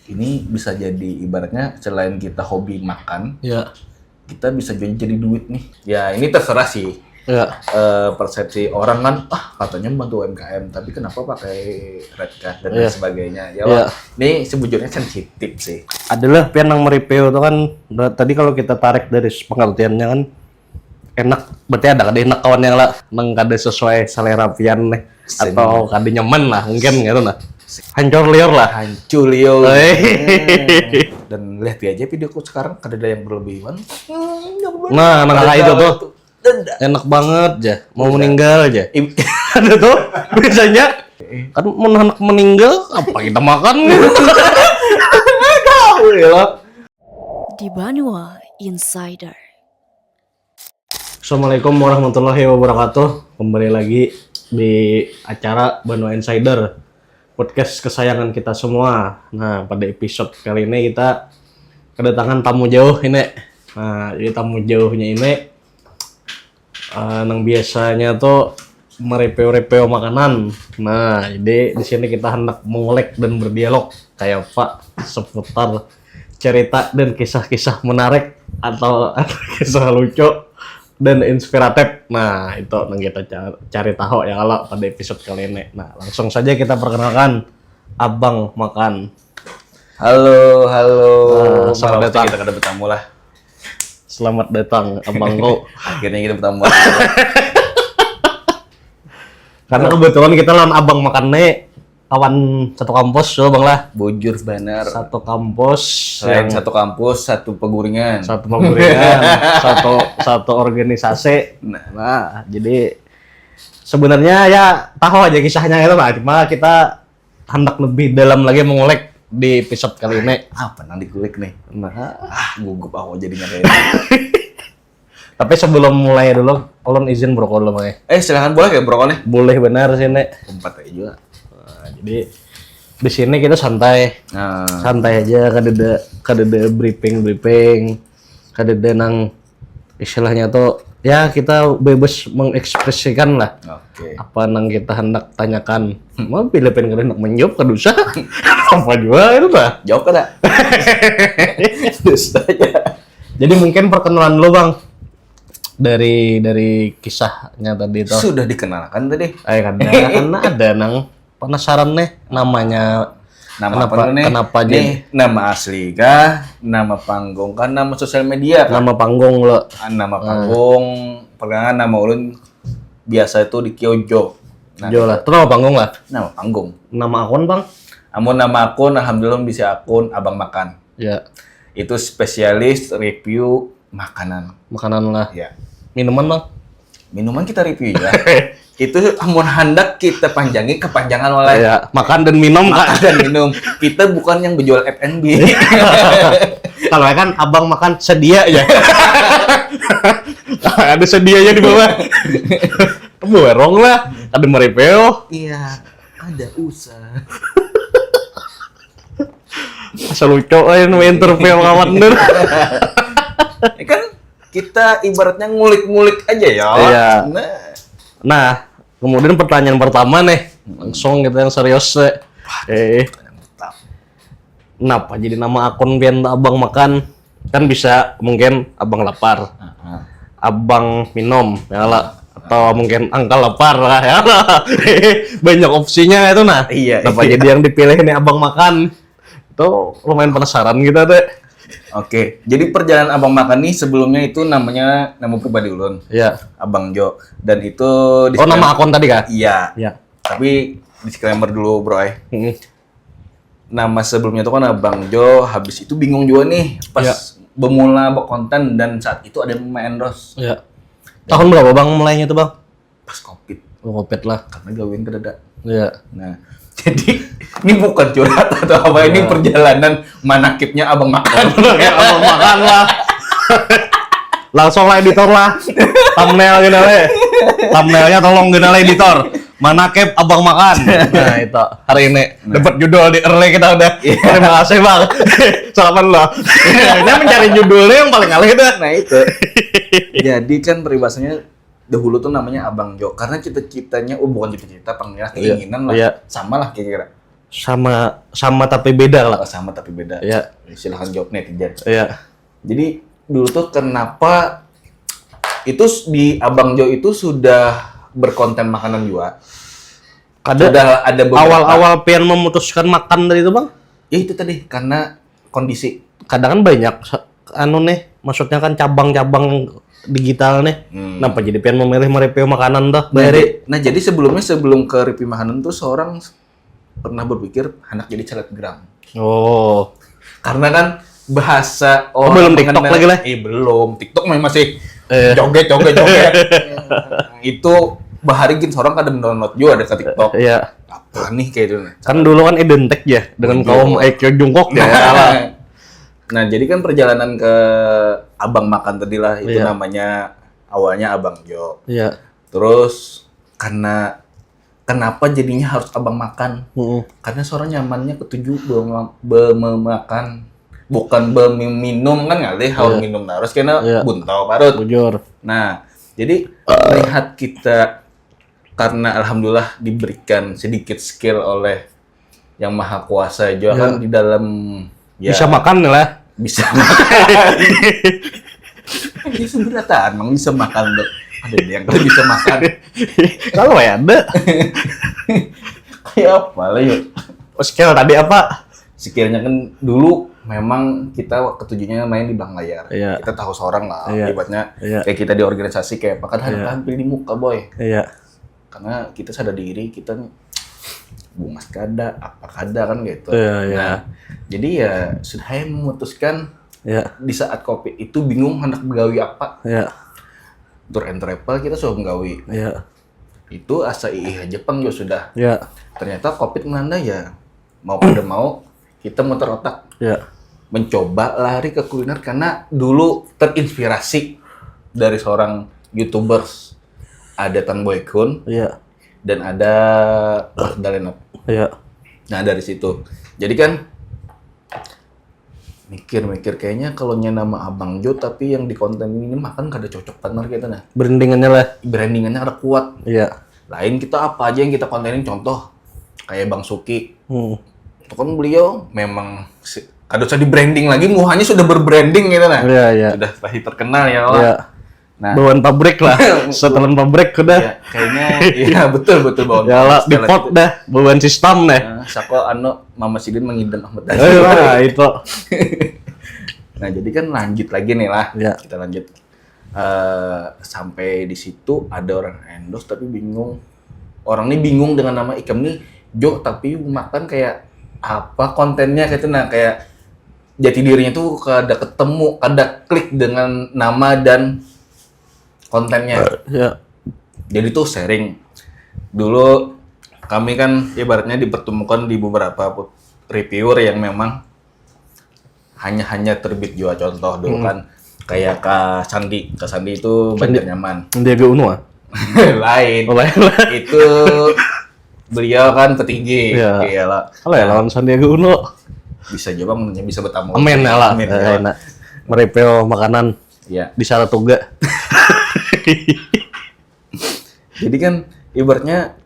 ini bisa jadi ibaratnya selain kita hobi makan, Ya. kita bisa jadi duit nih. Ya ini terserah sih. Ya. Persepsi orang kan, katanya membantu UMKM, tapi kenapa pakai red card dan lain sebagainya. Ya, ini sebujurnya sensitif sih. Adalah pian yang mereview itu kan tadi kalau kita tarik dari pengertiannya kan enak, berarti ada enak kawan yang lah nang kada sesuai selera pian nih atau kada nyaman lah mungkin gitu nah. Hancur liur lah. Hancur liur. Dan lihat aja videoku sekarang kada ada yang berlebihan. Nah kayak itu tuh. Enak banget aja, mau meninggal aja. Ada tuh biasanya kan mau anak meninggal apa kita makan gitu. Di Banua Insider. Assalamualaikum warahmatullahi wabarakatuh. Kembali lagi di acara Banua Insider, podcast kesayangan kita semua. Nah, pada episode kali ini kita kedatangan tamu jauh ini. Nah, jadi tamu jauhnya ini yang biasanya tuh mereview makanan. Nah, jadi di sini kita hendak mengulik dan berdialog kayak Pak seputar cerita dan kisah-kisah menarik atau kisah lucu dan inspiratif. Nah, itu yang kita cari tahu ya kalau pada episode kali ini. Nah, langsung saja kita perkenalkan Abang Makan. Halo. Selamat datang. Kita kada bertamu lah. Selamat datang Abangku. Akhirnya kita bertamu. Karena kebetulan kita lawan Abang Makan nih kawan satu kampus, so Bang lah. Bujur benar. Satu kampus, Selain satu kampus, satu peguringan. satu organisasi. Nah, jadi sebenarnya ya tahu aja kisahnya itu lah. Cuma kita hendak lebih dalam lagi mengulik di episode kali ini. Apa nang dikulik nih? Nah, Gugup aku jadinya kayak tapi sebelum mulai dulu, ulun izin brokol dulu Bang. silakan boleh ya brokol nih? Boleh benar sih Nek. Empat aja juga. Nah, jadi di sini kita santai aja, kadada briefing, kadada nang istilahnya tuh ya kita bebas mengekspresikan lah. Oke. Apa nang kita hendak tanyakan. Mau Filipin kada hendak menjawab kadusa. Apa juga itu lah. Jawab kada? Dusta aja. Jadi mungkin perkenalan lu Bang dari kisahnya tadi itu. Sudah dikenalkan tadi. Karena ada nang penasaran nih namanya. Kenapa nih? Nama asli kah? Nama panggung kah? Nama sosial media kah? Nama panggung lo. Nama panggung, perkenalkan nama ulun biasa itu di Kyojo. Jo lah. Itu nama panggung lah. Nama panggung. Nama akun Bang? Amun nama akun, alhamdulillah bisa akun Abang Makan. Ya. Itu spesialis review makanan. Makanan lah. Ya. Minuman Bang? Minuman kita review ya. Itu amun hendak kita panjangi kepanjangan oleh Ya, makan dan minum makan Kak. dan minum. Kita bukan yang berjual F&B. Kalau kan Abang Makan sedia aja. Ada sedianya di bawah. Borong lah. Ada mereview. Iya, ada usaha. Asal lucu nu interview kawan dulu. Kan kita ibaratnya ngulik-ngulik aja ya. Iya. Nah, Kemudian pertanyaan pertama nih, langsung kita yang serius deh. Kenapa jadi nama akun pian Abang Makan? Kan bisa mungkin Abang Lapar, Abang Minum, ya lah. Atau mungkin Angka Lapar lah, ya lah. Banyak opsinya itu nah. Iya. Kenapa jadi yang dipilih ini Abang Makan? Itu lumayan penasaran kita deh. Oke, jadi perjalanan Abang Makan nih sebelumnya itu namanya nama pribadi ulun. Iya. Abang Jo. Dan itu nama akun tadi kah? Iya. Iya. Tapi disclaimer dulu, Bro. Nama sebelumnya itu kan Abang Jo, habis itu bingung juga nih pas bermula berkonten dan saat itu ada yang main endorse. Iya. Tahun berapa Bang mulainya tuh Bang? Pas Covid. Covid lah. Karena gawin kedada. Iya. Nah, jadi ini bukan curhat atau apa, ini perjalanan manakibnya Abang Makan. Abang Makan lah. Langsung lah editor lah. Thumbnail gini lah. Thumbnailnya tolong gini lah editor. Manakib Abang Makan. Nah itu hari ini dapat judul di early kita udah. Terima kasih Bang. Selamat loh. Ini mencari judulnya yang paling alih dah. Nah itu. Jadi kan peribahasanya dahulu tuh namanya Abang Jo karena cita-citanya bukan cita-cita, panggilan keinginan lah. Iya. Sama lah kira-kira. Sama tapi beda lah. Sama tapi beda. Iya. Silahkan jawab netizen. Iya. Jadi dulu tuh kenapa itu di Abang Jo itu sudah berkonten makanan juga? Sudah ada beberapa. Awal-awal pian memutuskan makan dari itu bang? Ya itu tadi karena kondisi. Kadang kan banyak maksudnya kan cabang-cabang digital nih. Kenapa jadi pian memilih mereview makanan tuh? Nah jadi sebelum ke review makanan tuh seorang pernah berpikir anak jadi selebgram. Oh. Karena kan bahasa belum TikTok lagi lah? Belum. TikTok masih joget. Itu baharigin seorang kadang download juga ada ke TikTok. Iya. Apa nih kayak itu? Kan dulu kan identik ya dengan kaum Aikyo Jungkook ya. Nah, jadi kan perjalanan ke Abang Makan tadi lah itu namanya awalnya Abang Jo. Iya. Terus kenapa jadinya harus Abang Makan? Karena seorang nyamannya ketujuh makan bukan minum kan nggak harus minum terus karena buntau parut. Bujur. Nah, jadi melihat kita karena alhamdulillah diberikan sedikit skill oleh Yang Maha Kuasa juga kan di dalam bisa makan lah. Bisa makan. Ini sebenarnya emang bisa makan tuh. Ada yang bisa makan. Kalau ya ada. Kayak apa lah yuk? Skill tadi apa? Skillnya kan dulu memang kita ketujuhnya main di belakang layar. Iya. Kita tahu seorang lah. Iya. Akibatnya Iya. kayak kita di organisasi kayak apa kan hampir di muka boy. Iya. Karena kita sadar diri kita nih bungas kada, apa kada kan gitu. Iya, iya. Nah, jadi ya sudah memutuskan di saat COVID itu bingung hendak begawi apa. Iya. Tour and travel kita sudah menggawi. Iya. Itu asa IIH Jepang juga sudah. Iya. Ternyata COVID melanda ya mau pada mau kita muter otak. Iya. Mencoba lari ke kuliner karena dulu terinspirasi dari seorang YouTubers. Ada Tan Boy Kun. Iya. Dan ada Dalenop. Iya. Nah dari situ, jadi kan mikir kayaknya kalau nama Abang Jo tapi yang di konten ini makan kada cocok benar gitu nah. Brandingannya lah. Brandingannya kada kuat. Iya. Lain kita apa aja yang kita kontenin contoh kayak Bang Suki. Itu kan beliau memang kada usah di branding lagi, muhanya sudah berbranding gitu nah. Iya, iya. Sudah pasti terkenal ya lah. Iya. Nah, bawaan pabrik lah, setelan pabrik udah. Ya, kayaknya iya betul bawaan. Ya lah, di pot dah, bawaan sistem deh. Sako Mama Sidin mengidam Ahmad Dhani. Nah, itu. Nah, jadi kan lanjut lagi nih lah. Ya. Kita lanjut. Sampai di situ ada orang endorse tapi bingung. Orang ini bingung dengan nama Ikam nih Jo tapi makan kayak apa kontennya gitu nah kayak jati dirinya tuh kada ketemu, kada klik dengan nama dan kontennya. Ya. Jadi tuh sharing. Dulu kami kan ibaratnya dipertemukan di beberapa reviewer yang memang hanya terbit juga contoh dulu kan kayak Kak Sandi itu Banjarnyaman. Sandiaga Uno ah? Lain. Oh, lain. Itu beliau kan petinggi. Iya. Iyalah. Kalau ya lawan Sandiaga Uno. Bisa juga bisa bertamu. Amin ya lah. Amin, ya. Enak. Mereview makanan Iya. di Saratoga. Jadi kan ibaratnya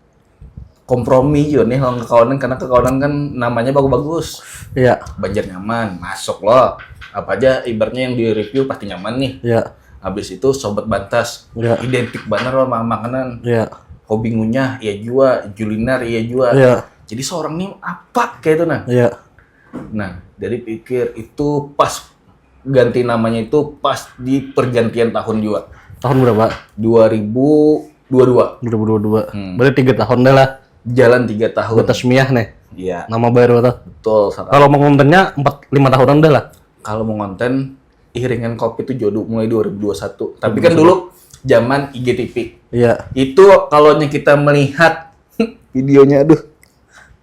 kompromi juga nih lawan kekawanan karena kekawanan kan namanya bagus-bagus. Iya. Banjarnyaman, masuk loh. Apa aja ibaratnya yang di review pasti nyaman nih. Iya. Habis itu Sobat Bantas, Iya. identik banget loh sama makanan. Iya. Hobi ngunyah, iya juga. Julinar, iya juga. Iya. Jadi seorang nih apa kayak itu nah. Iya. Nah, dari pikir itu pas ganti namanya itu pas di pergantian tahun juga. Tahun berapa? 2022. 2022. Berarti 3 tahun dah lah. Jalan 3 tahun. Batas Miah nih. Iya, Nama baru tuh. betul. Sangat. Kalau mau kontennya 4-5 tahunan dah lah. Kalau mau konten iringan kopi itu jodoh mulai 2021. Tapi kan dulu zaman IGTV. Iya. Itu kalau kita melihat videonya aduh.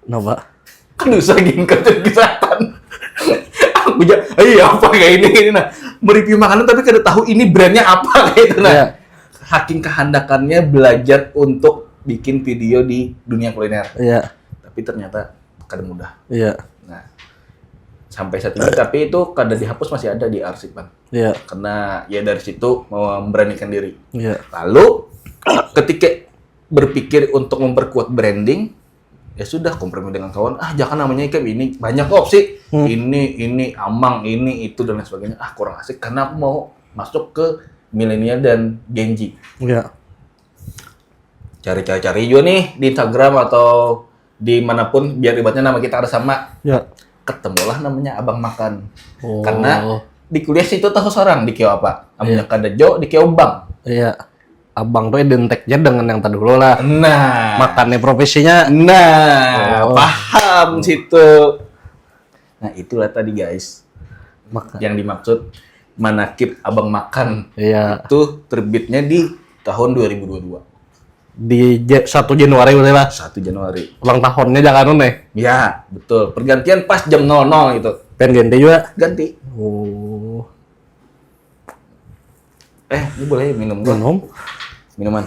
Kenapa? Kan usah gini kesehatan. Aku apa kayak ini nah. Mereview makanan tapi kada tahu ini brandnya apa kayak itu nah. Iya. Saking kehandakannya belajar untuk bikin video di dunia kuliner. Iya. Tapi ternyata kada mudah. Iya. Nah, sampai saat ini tapi itu kada dihapus masih ada di arsip kan. Iya. Karena ya dari situ memberanikan diri. Iya. Lalu ketika berpikir untuk memperkuat branding, ya sudah kompromi dengan kawan, jangan namanya Ikem, ini banyak opsi, ini Amang, ini itu dan lain sebagainya, kurang asik karena aku mau masuk ke milenial dan Gen Z. Iya. Cari juga nih di Instagram atau dimanapun biar ibaratnya nama kita ada sama. Ya. Ketemulah namanya Abang Makan. Oh. Karena di kuliah situ tahu seorang di Kio apa? Amnya kada Jo di Kio Bang. Iya. Abang tuh identiknya dengan yang tadi dulu lah. Nah, Makannya profesinya. paham situ. Nah, itulah tadi guys. Makan. Yang dimaksud manakib Abang Makan. Iya. Itu terbitnya di tahun 2022. Di 1 Januari udah lah. 1 Januari. Ulang tahunnya jangan nih. Ya, betul. Pergantian pas jam 00 gitu. Pengen ganti juga. Ganti. Oh. Ini boleh minum gua. Minum. Minuman.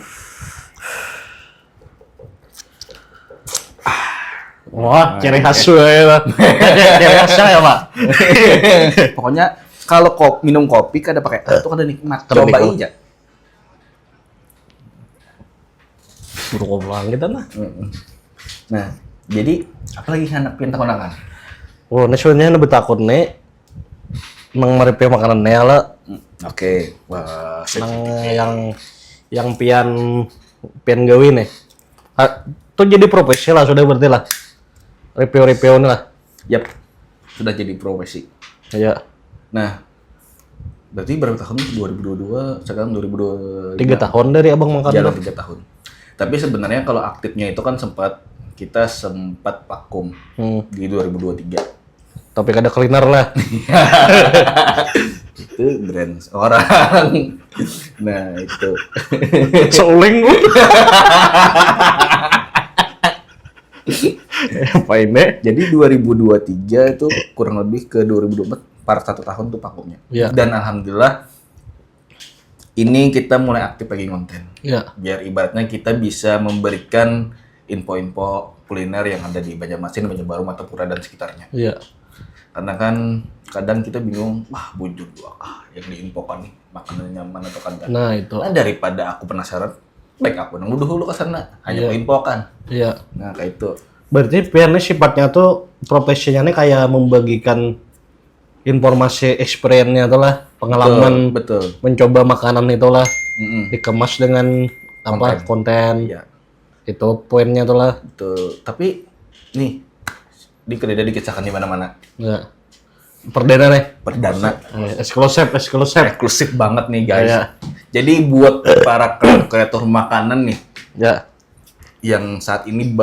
Wah, ciri khas ya. Ciri khasnya ya, Pak. Pokoknya kalau minum kopi kada pakai itu kada nikmat. Kada Coba nikmat. aja. Buru pulang kita nah. Nah, jadi apalagi anak pintar kondangan. Oh, nasionalnya lebih takut nih. Nang maripe makanannya lah. Oke. Wah, Nang yang pian gawe nih. Tuh jadi profesi lah sudah berarti lah. Review lah. Yap. Sudah jadi profesi. Ya. Nah, berarti berapa tahun? 2022, sekarang 2025. 3 tahun dari abang makan. Jalan 3 tahun. Tapi sebenarnya kalau aktifnya itu kan kita sempat vakum di 2023. Tapi kada cleaner lah. Itu brand orang. Nah, itu. Seling lu. Apa ini? Jadi 2023 itu kurang lebih ke 2024 per 1 tahun tuh vakumnya. Iya. Dan alhamdulillah ini kita mulai aktif lagi konten. Iya. Biar ibaratnya kita bisa memberikan info-info kuliner yang ada di Banjarmasin, Banjarbaru, Matapura dan sekitarnya. Iya. Karena kan kadang kita bingung, bujur yang diinfokan nih makanannya nyaman atau kagak. Nah, itu. Nah, daripada aku penasaran, baik aku nunggu dulu ke sana, hanya Iya. infokan. Iya. Nah, kayak itu. Berarti piannya sifatnya tuh profesinya nih kayak membagikan informasi experience-nya tuh lah, pengalaman Betul. mencoba makanan itu lah, Mm-mm. dikemas dengan konten. Iya, Itu poinnya tuh lah. betul. Tapi nih di kedai dikisahkan di mana-mana. Ya. Perdana nih. Perdana Eksklusif. banget nih guys. Iya. Jadi buat para kreator makanan nih Ya. yang saat ini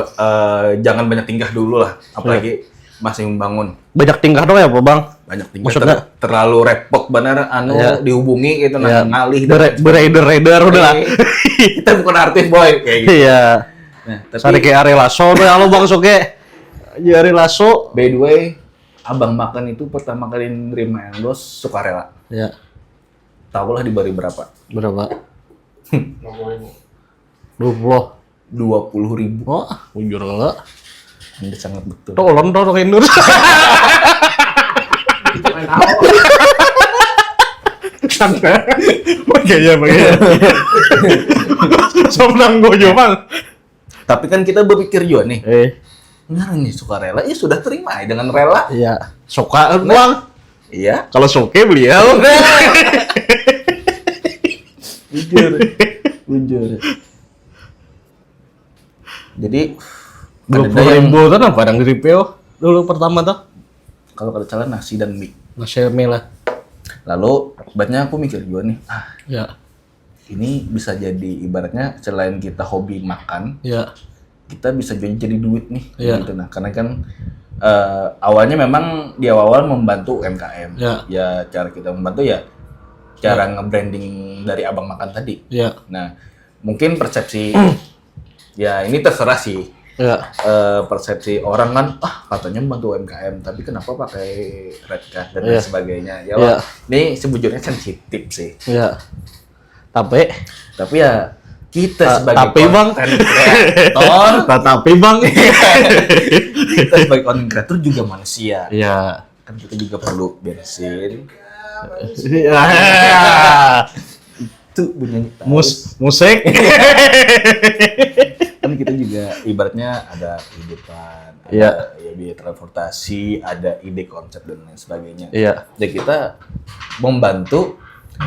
jangan banyak tingkah dulu lah, apalagi masih membangun. Banyak tingkah dong ya, Pak Bang? Banyak tingkah Maksudnya? terlalu repot bener Iya. dihubungi gitu Ya. ngalih. Beredar udah lah. Kita bukan artis boy kayak gitu. Iya. Nah, tapi Sari kayak Ari Lasso tuh, halo Bang Soge. Ya Ari Lasso. by the way, Abang Makan itu pertama kali nerima endorse sukarela. Ya. Tahu lah di bari berapa? Berapa? 20. 20.000. Wah, ujur lah. Anda sangat betul. Tolong dong Indur. Santai. Bagaya. Somnang gojo, Bang. Tapi kan kita berpikir juga nih, Nah, nih sukarela, ya sudah terima ya dengan rela. iya. Suka Bang. Iya. Kalau suke beliau. Jujur. Jadi 20.000 tuh apa yang di review dulu pertama tuh? kalau kada salah nasi dan mie. Nasi mie lah. Lalu ibaratnya aku mikir juga nih, Ya. ini bisa jadi ibaratnya selain kita hobi makan, Ya. kita bisa jadi duit nih. Iya. Gitu. Nah, karena kan awalnya memang di awal membantu UMKM. Iya. Ya cara kita membantu ya cara nge-branding dari Abang Makan tadi. Ya. Nah, mungkin persepsi ya ini terserah sih. Ya. Persepsi orang kan katanya membantu UMKM tapi kenapa pakai red card dan Iya. lain sebagainya ya Iya. ini sebujurnya sensitif sih Ya. Tapi ya kita sebagai tapi, Bang. content creator tapi Bang. kita sebagai content creator juga manusia Ya. kan kita juga perlu bensin Ya. itu bunyi Musik. kan kita juga ibaratnya ada kehidupan, ada Iya. ya, biaya transportasi, ada ide konsep dan lain sebagainya. Iya. Dan kita membantu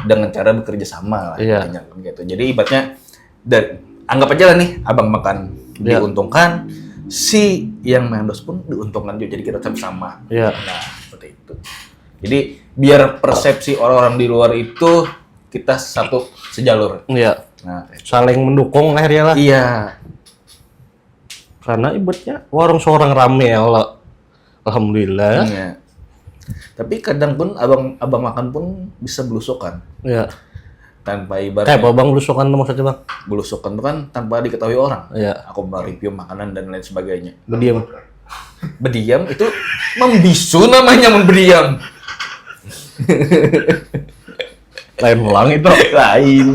dengan cara bekerja sama lah. Iya. intinya kan gitu. Jadi ibaratnya anggap aja lah nih abang makan Iya. diuntungkan, si yang mendos pun diuntungkan juga. Jadi kita sama-sama. Iya. Nah seperti itu. Jadi biar persepsi orang-orang di luar itu kita satu sejalur. Iya. Nah, kayak gitu. Saling mendukung akhirnya lah. Iya. Karena ibaratnya warung seorang rame ya Allah. Alhamdulillah. Iya. Tapi kadang pun abang makan pun bisa belusukan Iya. tanpa Kayak ibaratnya apa bang belusukan tuh maksudnya bang? belusukan itu kan tanpa diketahui orang. Iya. Aku mereview makanan dan lain sebagainya. Berdiam. Berdiam itu membisu namanya berdiam. Lain ulang itu. Lain.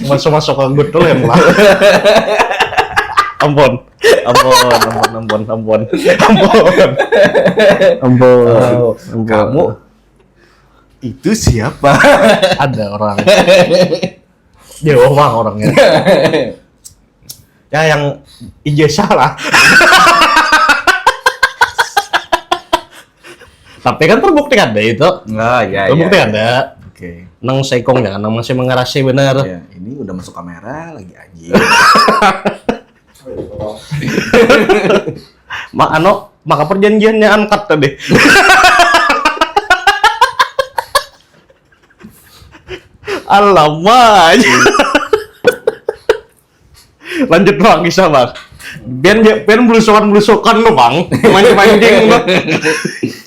Masuk ke gut tuh yang ulang. Ampun. Ampun. Oh, kamu itu siapa? Ada orang. Jauh bang orangnya. Ya yang ijazah lah. Tapi kan terbukti ada itu. Enggak, ya. Terbukti ya. ada. Oke. Nang sekong jangan nang masih mengarasi bener. Ya, ini udah masuk kamera lagi anjing. Maka perjanjiannya angkat tadi. Alamak. Lanjut bang, kisah bang. Biar belusukan lo bang. Mancing lo.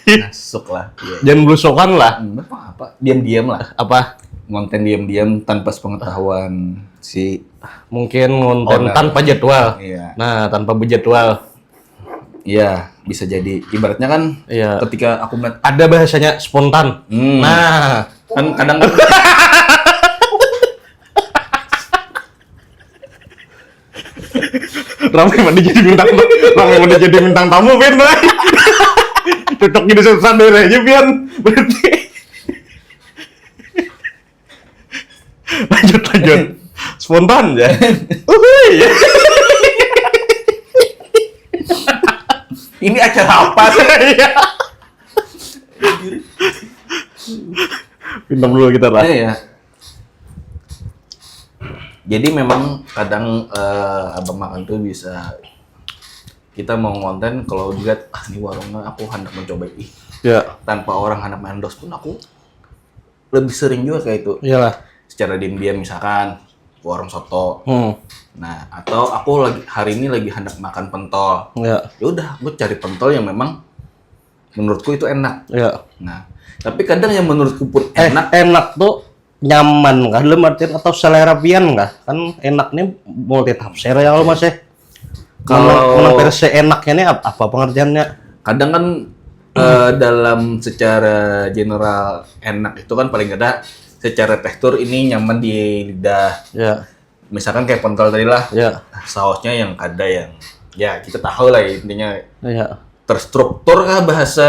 Masuk lah. Iya. Jangan belusukan lah. Apa? Diam-diam lah. Apa? Ngonten diam-diam tanpa sepengetahuan si Mungkin ngonten Owner. tanpa jadwal. Iya. Nah, tanpa berjadwal. Iya, bisa jadi. Ibaratnya kan Iya. ketika aku melihat Ada bahasanya spontan. Nah, kan kadang kan Ramai mana jadi bintang tamu Pian. Cocok jadi susah deh aja Pian. Berarti. Lanjut. Spontan ya. Uhuy. ini acara apa sih? Minum dulu kita lah. Iya. Jadi memang kadang abang makan tuh bisa kita mau konten kalau dilihat ini warungnya aku hendak mencoba ini Ya, tanpa orang hendak mendos pun aku lebih sering juga kayak itu iyalah. secara diam-diam misalkan ke warung soto. Nah, atau aku hari ini lagi hendak makan pentol. Ya, Ya udah, gue cari pentol yang memang menurutku itu enak. ya. Nah, tapi kadang yang menurutku pun enak. Enak tuh nyaman kah? Dalam artian atau selera Pian kah? Kan enak nih multi tafsir ya kalau Mas ya. Kalau- Menang versi enaknya nih apa pengertiannya? Kadang kan dalam secara general enak itu kan paling ada secara tekstur ini nyaman di lidah. Ya, Misalkan kayak pentol tadi lah, ya, sausnya yang ada yang ya kita tahu lah ya, intinya ya. terstruktur kah bahasa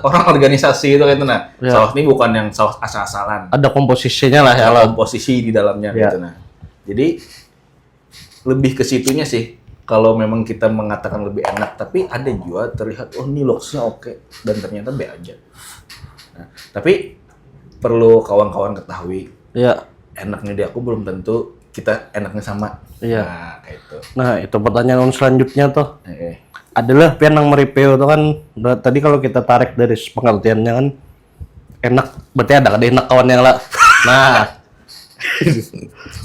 orang organisasi itu gitu. Nah, Ya. saus ini bukan yang saus asal-asalan. Ada komposisinya lah ya Ada lah. komposisi di dalamnya Ya. gitu. Nah, jadi lebih ke situnya sih. Kalau memang kita mengatakan lebih enak, tapi ada juga terlihat oh ini looks-nya oke dan ternyata B aja. Nah, tapi perlu kawan-kawan ketahui Ya. enaknya di aku belum tentu kita enaknya sama. Iya. Nah, kayak itu. Nah, itu pertanyaan selanjutnya tuh. Eh. Adalah Pian yang mereview itu kan tadi kalau kita tarik dari pengertiannya kan enak, berarti ada enak kawan yang lah. Nah,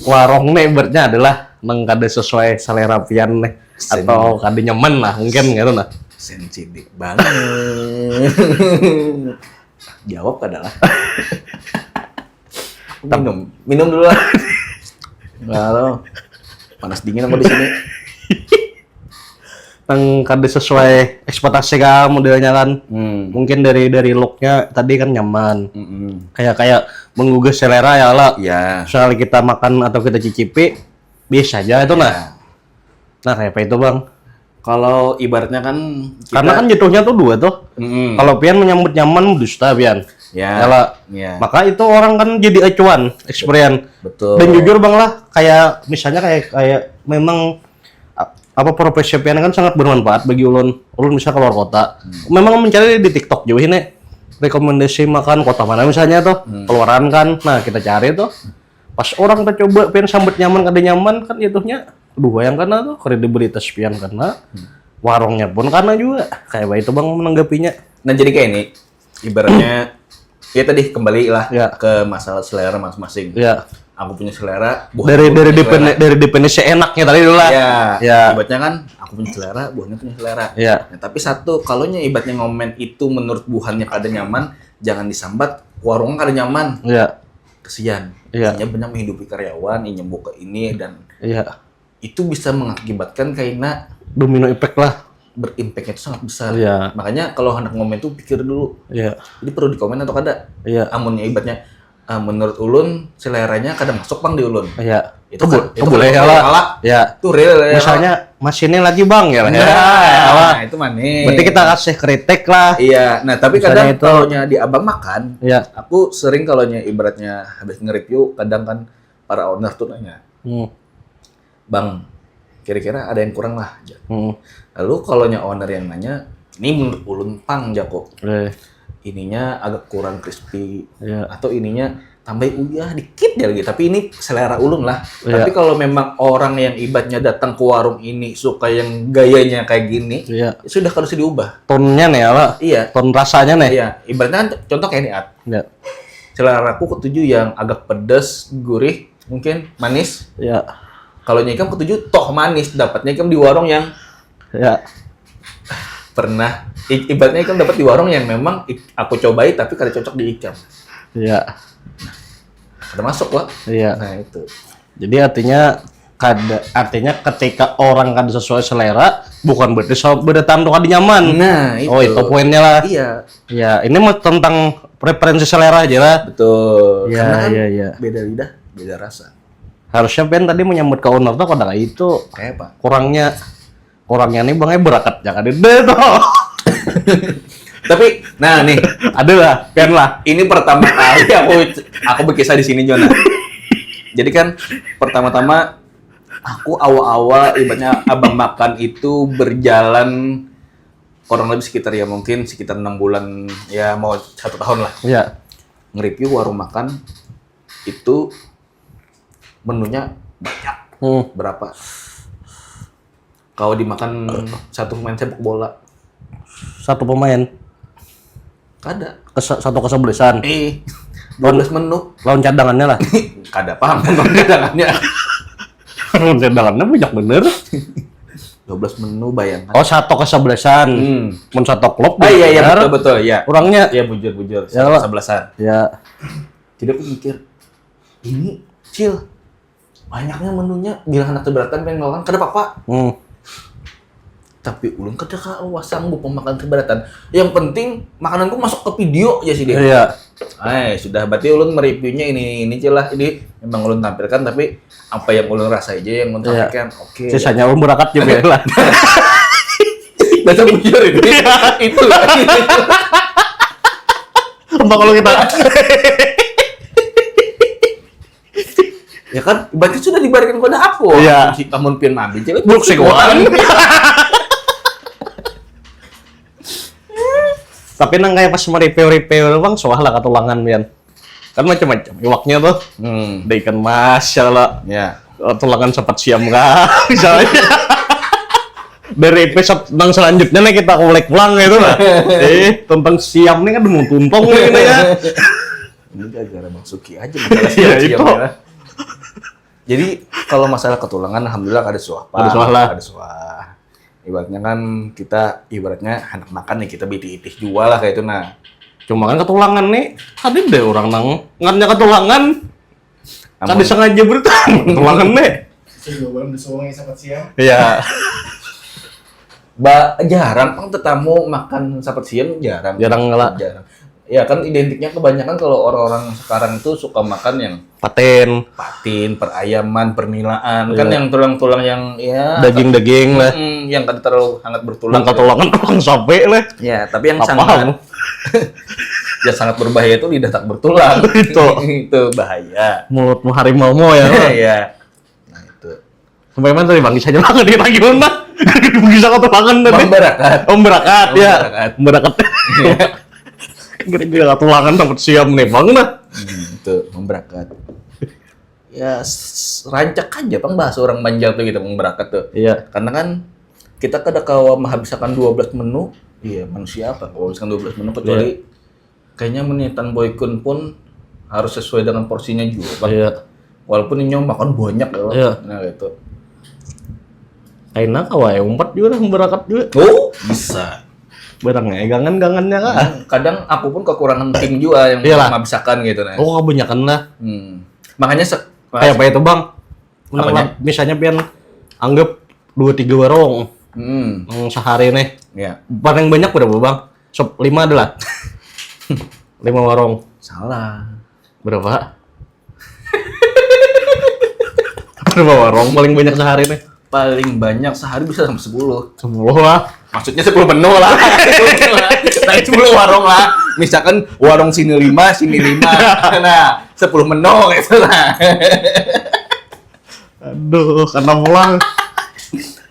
warung nih ibaratnya adalah nang kada sesuai selera Pian nih atau kada nyaman lah mungkin gitu nah. Sensitif banget. Jawab adalah. Minum dulu lah. Nggak tahu. Panas dingin apa di sini? Nang kada sesuai ekspektasi kamu modelnya kan. Mungkin dari looknya tadi kan nyaman. Kayak menggugah selera ya lah. Ya. Soal kita makan atau kita cicipi biasa aja itu nah. Ya. Nah, kayak apa itu, Bang? Kalau ibaratnya kan kita, Karena kan jatuhnya tuh dua tuh. Kalau Pian menyambut nyaman dusta Pian. ya, Yalah. ya, Maka itu orang kan jadi acuan, experience. betul. Dan jujur Bang lah, kayak misalnya kayak memang apa profesi pian kan sangat bermanfaat bagi ulun. Ulun bisa keluar kota. Memang mencari di TikTok juga ini rekomendasi makan kota mana misalnya tuh keluaran kan. Nah, kita cari tuh. Pas orang kita coba pian sambet nyaman kada nyaman kan itunya kedua yang kena tuh kredibilitas pian kena. Warungnya pun karena juga kayak itu Bang menanggapinya. Nah jadi kayak ini, ibaratnya ya tadi kembali lah Ya. ke masalah selera masing-masing. Ya. Aku punya selera, Dari definisi enaknya tadi dulu lah. Ya, Ya. ibaratnya kan aku punya selera, buahnya punya selera. Ya. Nah, tapi satu, kalau ibaratnya ngomen itu menurut buahnya kada nyaman, jangan disambat. Warungnya kada nyaman, Iya. kesian. Iya. Hanya banyak menghidupi karyawan, ini buka ini dan Iya. itu bisa mengakibatkan karena Domino effect lah. berimpact itu sangat besar. Iya. Makanya kalau hendak ngomen tuh pikir dulu. Iya. Jadi perlu dikomen atau kada? Iya. Amunnya ibaratnya menurut ulun seleranya kada masuk Bang di ulun. Iya. Itu kan itu boleh ya lah. Ya. Itu real ya. Misalnya mesinnya lagi Bang ya. Nah, itu mana? Berarti kita kasih kritik lah. Iya, nah tapi Misalnya kadang itu- kalau di abang makan, Iya. aku sering kalau ibaratnya habis nge-review, kadang kan para owner tuh nanya, Hmm. Bang, kira-kira ada yang kurang lah. Hmm. Lalu kalau owner yang nanya, ini menurut ulun pang Jako, ininya agak kurang crispy, Iya. atau ininya tambah uyah dikit ya lagi, tapi ini selera ulun lah. Iya. Tapi kalau memang orang yang ibaratnya datang ke warung ini suka yang gayanya kayak gini, Iya. ya sudah harus diubah. Tonnya nih ya lah. Iya, Ton rasanya nih. iya. Ibaratnya kan contoh kayak ini, At. Iya. Selera aku ketujuh yang agak pedas, gurih, mungkin manis. Iya. Kalau nyikam ketujuh toh manis, dapatnya ikam di warung yang Iya. pernah ibaratnya ikam dapat di warung yang memang aku cobai tapi kada cocok di ikam. Iya. Kada masuk lah. Iya. Nah, itu. Jadi artinya ketika orang kan sesuai selera bukan berarti beda tamu kada nyaman. Nah, itu. Oh, itu poinnya lah. Iya, Ya, ini mah tentang preferensi selera aja lah. betul. Iya, Karena kan iya, iya. beda lidah, beda rasa. Harusnya Ben tadi menyambut ke owner tuh kada kayak itu. Kayak apa? Kurangnya nih bangnya berakat jangan deh tuh. Tapi nah nih, Ada lah, Ben lah. ini pertama kali aku berkisah di sini, Jona. Jadi kan pertama-tama aku awal-awal ibaratnya abang makan itu berjalan kurang lebih sekitar ya mungkin sekitar 6 bulan ya mau 1 tahun lah. Iya. Nge-review warung makan itu menunya banyak. Berapa? Kalau dimakan satu pemain sepak bola, Satu pemain kada. satu kesebelasan. 12 menu. Lawan cadangannya lah. Kada paham kan cadangannya. Lawan cadangannya banyak bener. 12 menu bayangkan. Oh, satu kesebelasan. Mun satu klub. Iya bener. betul ya. Orangnya Ya bujur Ya lah. 11-an. ya. Jadi aku mikir ini chill. Banyaknya menunya bilang anak keberatan pengen makan kada apa-apa. Tapi ulun kada sanggup memakan keberatan. Yang penting makananku masuk ke video aja sih dia. Iya. Sudah berarti ulun mereviewnya ini lah. Ini memang ulun tampilkan tapi apa yang ulun rasa aja yang ulun Iya. sampaikan. Oke. Sisanya ulun berakat juga lah. Bahasa bujur ini. Itu. Apa kalau kita Ya kan, berarti sudah diberikan kepada aku. Iya. Si amun pian mandi jelek. Buluk seguan. Tapi nang kayak pas mereview bang, soal lah katulangan Bian. Kan macam-macam. Iwaknya tuh, ada ikan mas, ya lah. Ya. Tulangan sempat siam kah, misalnya. Dari episode tentang selanjutnya nih kita kolek pulang gitu lah. Tentang siam nih kan mau tumpong nih kita ya. Ini gara-gara Bang Suki aja masalah Iya, siam itu. ya. Jadi kalau masalah ketulangan alhamdulillah ada suah. Ada suah lah. Ada suah. Ibaratnya kan kita ibaratnya anak makan nih kita bitih-bitih jual lah kayak itu nah. Cuma kan ketulangan nih, tadi deh orang nang ngannya ketulangan. Tadi sengaja bertang ketulangan nih. Sebelum disuwangi sapat siang. Iya. Jarang pang tetamu makan sapat siang jarang. Jarang lah. Jarang. Ya kan identiknya kebanyakan kalau orang-orang sekarang itu suka makan yang Paten, patin, perayaman, permilaan, kan Iya. yang tulang-tulang yang ya daging-daging lah. yang kan terlalu hangat bertulang. Nang ketulangan tukang sampai lah. Ya, tapi yang Apa? sangat yang sangat berbahaya itu lidah tak bertulang. Itu. Itu bahaya. Mulut harimau ya. Iya. Nah, itu. Sampai mana tadi bang? Bisa aja banget lagi mana? Bisa ketulangan tadi. Bang Barakat. Om Berakat Om ya. Berakat. Om Berakat. Kira-kira ketulangan dapat siam nih bang nah. Itu Bang Barakat. Ya rancak aja Bang bahasa orang Banjar tuh gitu Bang Barakat tuh. Iya. Karena kan kita kalau menghabiskan 12 menu, iya manusia apa kalau menghabiskan 12 menu kecuali kayaknya menitan boykun pun harus sesuai dengan porsinya juga Bang. Iya. Walaupun ini makan banyak ya Bang. Iya. Nah gitu. Enak wae umpat juga Om Berakat juga. Oh, bisa. Barangnya gangan-gangannya kah? Kadang aku pun kekurangan tim juga yang Iyalah. menghabiskan gitu nah. Oh kebanyakan lah. Makanya Kayak apa itu bang? Apanya? Misalnya pian anggap 2-3 warung sehari nih. Ya. Paling banyak berapa bang? 5 adalah 5 warung. Salah. Berapa? Berapa warung paling banyak sehari nih? Paling banyak sehari bisa sampai 10. 10 lah. Maksudnya 10 menu lah. Nah, 10 warung lah. Misalkan warung sini 5, sini 5. Nah, 10 menu gitu lah. Aduh, karena pulang.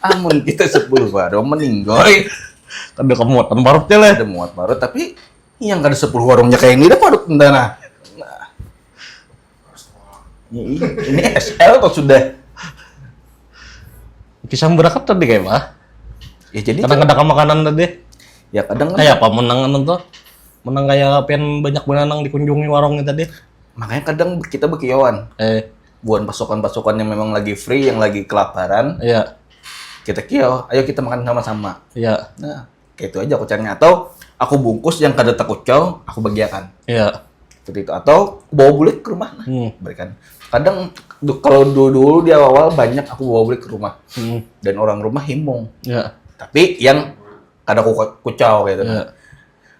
Amun kita 10 warung meninggoy. Ada kemuatan barutnya lah. Ada muat barut tapi yang ada 10 warungnya kayak ini udah barut entah nah. Ini SL atau sudah? Kisah Berakat tadi kayak apa? Ya jadi Kadang-kadang makanan tadi. ya kadang kan Kayak apa menangan tuh? Menang kayak pian banyak menanang dikunjungi warungnya tadi. makanya kadang kita berkiauan buat pasukan-pasukan yang memang lagi free, yang lagi kelaparan, Iya. kita kiau, ayo kita makan sama-sama. Iya. Nah, kayak itu aja aku caranya. Atau aku bungkus yang kada takut cow, aku bagiakan. Iya. Seperti itu. Atau bawa bulik ke rumah lah, Hmm. berikan. Kadang kalau dulu di awal banyak aku bawa bulik ke rumah. Dan orang rumah himung. Iya. Tapi yang kada kucau gitu. Iya.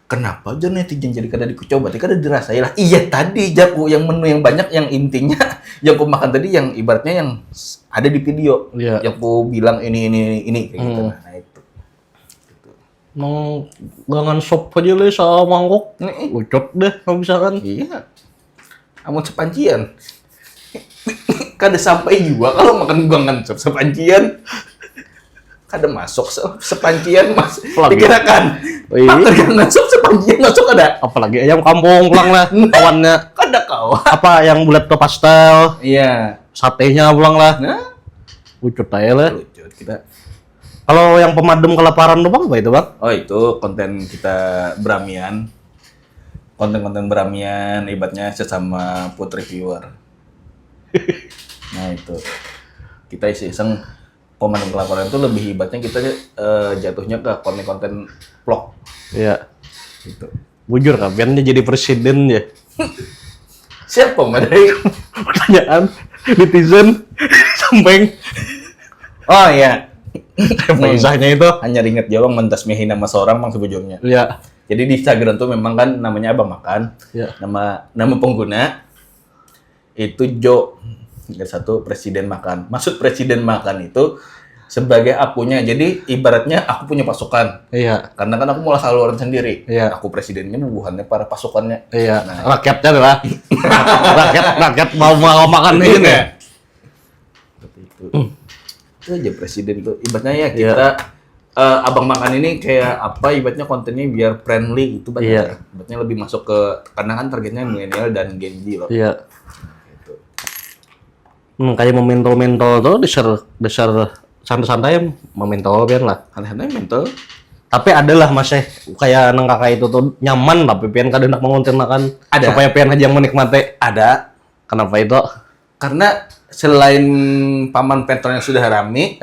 Kenapa aja netizen jadi kada dikucau? Berarti kada dirasai lah. Iya tadi Jaku yang menu yang banyak yang intinya yang aku makan tadi yang ibaratnya yang ada di video. Iya. Yang aku bilang ini kayak gitu. Nah itu. Nang gangan sop aja lah sama mangkok. Ucot deh kalau misalkan. Iya. Amun sepancian. Kada sampai juga kalau makan gangan sop sepancian. Kada masuk sepancian mas. Lagi. Dikirakan. Makan gangan sop sepancian masuk ada. Apalagi ayam kampung pulang lah kawannya. Kada kau. Apa yang bulat ke pastel, Iya. satenya pulang lah. Nah. Ucut aja lah. Lucu kita. Kalau yang pemadam kelaparan tuh bang, apa itu bang? Oh itu konten kita beramian. Konten-konten beramian, ibaratnya sesama food reviewer. Nah itu. Kita iseng pemadam kelaparan itu lebih ibaratnya kita jatuhnya ke konten-konten vlog. Iya. Gitu. Bujur kapan dia jadi presiden ya? Siapa dari? Pertanyaan netizen samping Oh iya. kisahnya itu. Hanya ingat jawab mentas mihi nama seorang bang sebujurnya. Iya. Jadi di Instagram tuh memang kan namanya Abang Makan. Iya. Nama pengguna itu Jo. Yang satu presiden makan. Maksud presiden makan itu sebagai akunya. Jadi ibaratnya aku punya pasukan. Iya. Karena kan aku mulai saluran sendiri. Iya. Aku presidennya bubuhannya para pasukannya. Iya. Nah, Rakyatnya adalah rakyat mau makan ini ya. seperti itu. Itu aja presiden tuh. Ibaratnya ya kita Abang Makan ini kayak apa? Ibaratnya kontennya biar friendly itu Iya. Ibaratnya lebih masuk ke karena kan targetnya milenial dan Gen Z loh. Iya. Gitu. Kayak mementol-mentol tuh dasar santai-santai mementol biar lah. Aneh-aneh mental. Tapi adalah masih kayak nang kakak itu tuh nyaman tapi pian kadang nak mengontenkan Ada. supaya pian aja yang menikmati. Ada. Kenapa itu? Karena selain paman pentolnya sudah rame,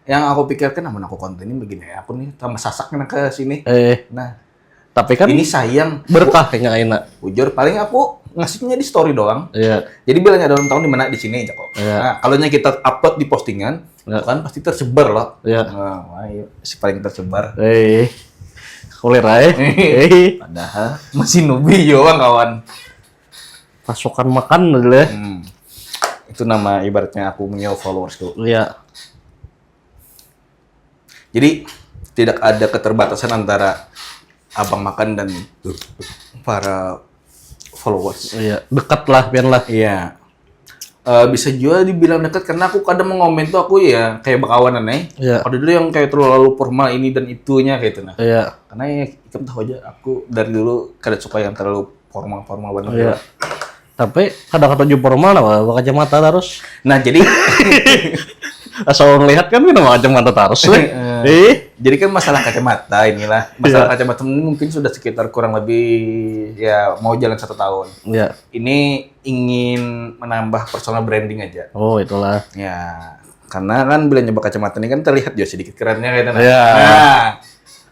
yang aku pikirkan namun aku kontenin begini ya, aku nih sama sasaknya ke sini. Nah, Tapi kan ini sayang. berkah kayaknya enak. Jujur paling aku ngasihnya di story doang. Iya. Jadi bilangnya ada ulang tahun di mana di sini aja kok. Iya. Nah, kalau kita upload di postingan, Iya. kan pasti tersebar loh. Iya. Nah, wah, iya, si paling tersebar. Kulir aja. Padahal masih nubi yo kawan. Pasukan makan adalah. Itu nama ibaratnya aku punya followers tuh. Iya. Jadi tidak ada keterbatasan antara Abang Makan dan para followers. Iya. Dekat lah pian lah. Iya. Bisa juga dibilang dekat karena aku kadang mengomen tuh aku ya kayak bakawanan Iya. Ada dulu yang kayak terlalu formal ini dan itunya kayak itu nah. Iya. Karena ya Ikam tahu aja aku dari dulu kada suka yang terlalu formal banget. Iya. Tapi kadang-kadang jumpa formal lah, pakai kacamata terus. Nah, jadi Asal lihat kan pakai kacamata terus. jadi kan masalah kacamata inilah. Masalah kacamata ini mungkin sudah sekitar kurang lebih ya mau jalan 1 tahun. Iya. Ini ingin menambah personal branding aja. Oh, itulah. Ya, karena kan bila nyoba kacamata ini kan terlihat juga sedikit kerennya kayak gitu. Iya. Nah,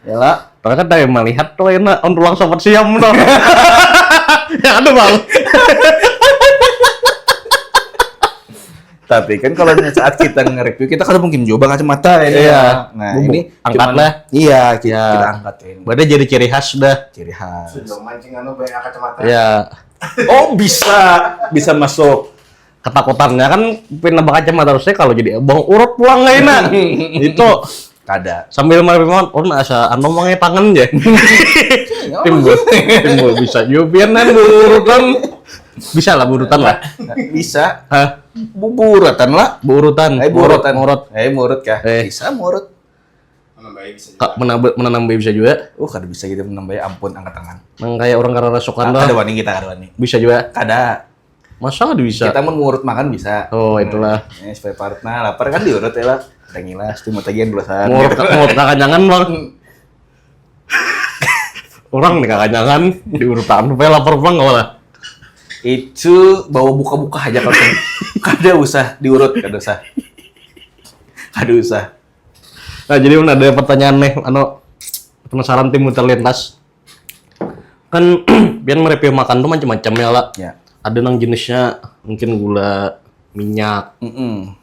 Yalah, tapi kan dari melihat tuh enak on ruang sobat siam dong. Ya ada bang. tapi kan kalau saat kita nge-review kita kan mungkin coba kacamata ini. Iya. Nah, Bumbu. ini Angkat cuman- lah. Iya, kita, Iya. kita angkat ini. Berarti jadi ciri khas dah. Ciri khas. Sudah mancing banyak kacamata. Ya, Oh, bisa masuk. ketakutannya kan pindah kacamata terusnya kalau jadi bang urut pulang nggak enak. Itu Kada. sambil meremon, oh asa anu mangai tangan aja. timbul bisa jubianan berurutan. Bisa lah berurutan lah. Bisa. Hah? Buburatan lah. Berurutan. Burutan. Murut. Murut kah? Eh. Bisa murut. Menambah bisa juga. Kak menanam bisa juga. Kada bisa gitu menambah ampun angkat tangan. Nang kayak orang karena rasukan Kada dah. wani kita kada wani. Bisa juga. Kada. Masa nggak bisa? Kita mau ngurut makan bisa. Oh, itulah. Ya, supaya partner lapar kan diurut ya lah. Ada ngilas, cuma tagihan belasan. Ngurut kakanyangan bang. Orang nih kakanyangan diurutan. Supaya lapar pulang nggak malah. Itu bawa buka-buka aja kalau kada usah diurut, kada usah. Kada usah. Nah jadi ada pertanyaan nih, penasaran timbul terlintas. Kan biar mereview makan tuh macam-macam ya lah. Ya. Ada nang jenisnya mungkin gula, minyak,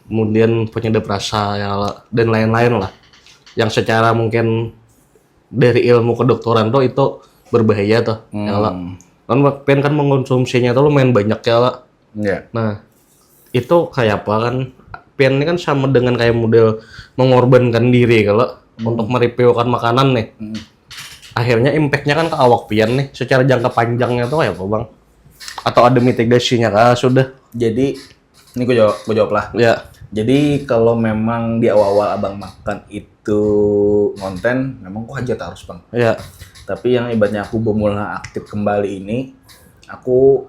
kemudian penyedap rasa ya lah, dan lain-lain lah. Yang secara mungkin dari ilmu kedokteran tuh itu berbahaya tuh ya lah. Kan pengen kan mengkonsumsinya tuh lumayan banyak ya lah. Ya. Nah itu kayak apa kan? Pian ini kan sama dengan kayak model mengorbankan diri kalau untuk mereviewkan makanan nih. Akhirnya impactnya kan ke awak pian nih. Secara jangka panjangnya tuh kayak apa bang? Atau ada mitigasinya kah? Sudah. Jadi ini gue jawab lah. Ya. Jadi kalau memang di awal-awal abang makan itu konten, memang kok aja harus bang. Ya. Tapi yang ibaratnya aku bermula aktif kembali ini, aku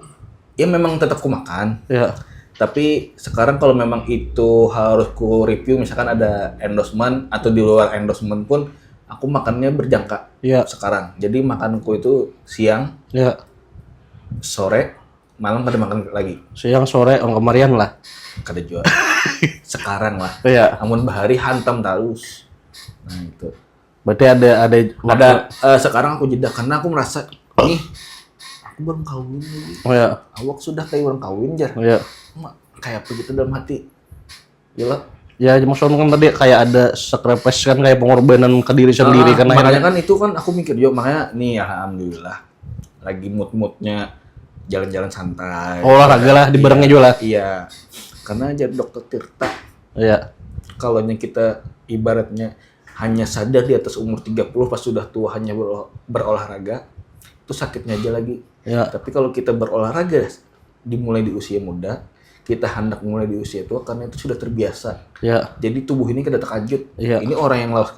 ya memang tetap ku makan. Ya. Tapi sekarang kalau memang itu harus ku review, misalkan ada endorsement atau di luar endorsement pun, aku makannya berjangka Ya. sekarang. Jadi makanku itu siang, Ya. sore, malam kada makan lagi. Siang sore orang kemarian lah. Kada jual. Sekarang lah. Ya. Namun bahari hantam terus. Nah itu. Berarti ada Sekarang aku jeda karena aku merasa nih aku baru kawin lagi. Oh ya. Awak sudah kayak orang kawin jar. Ya. Mak, kayak begitu dalam hati. Gila. Ya maksudnya kan tadi kayak ada sacrifice kan kayak pengorbanan ke diri sendiri kan makanya akhirnya. kan itu kan aku mikir juga makanya nih alhamdulillah lagi mood-moodnya jalan-jalan santai. Olahraga lah, dibarengnya juga lah. Iya. Karena jadi dokter Tirta Iya. kalau kita ibaratnya hanya sadar di atas umur 30 pas sudah tua hanya berolahraga itu sakitnya aja lagi. Ya. Tapi kalau kita berolahraga dimulai di usia muda, kita hendak mulai di usia tua karena itu sudah terbiasa. Ya. Jadi tubuh ini kada terkajut. Iya. Ini orang yang lawas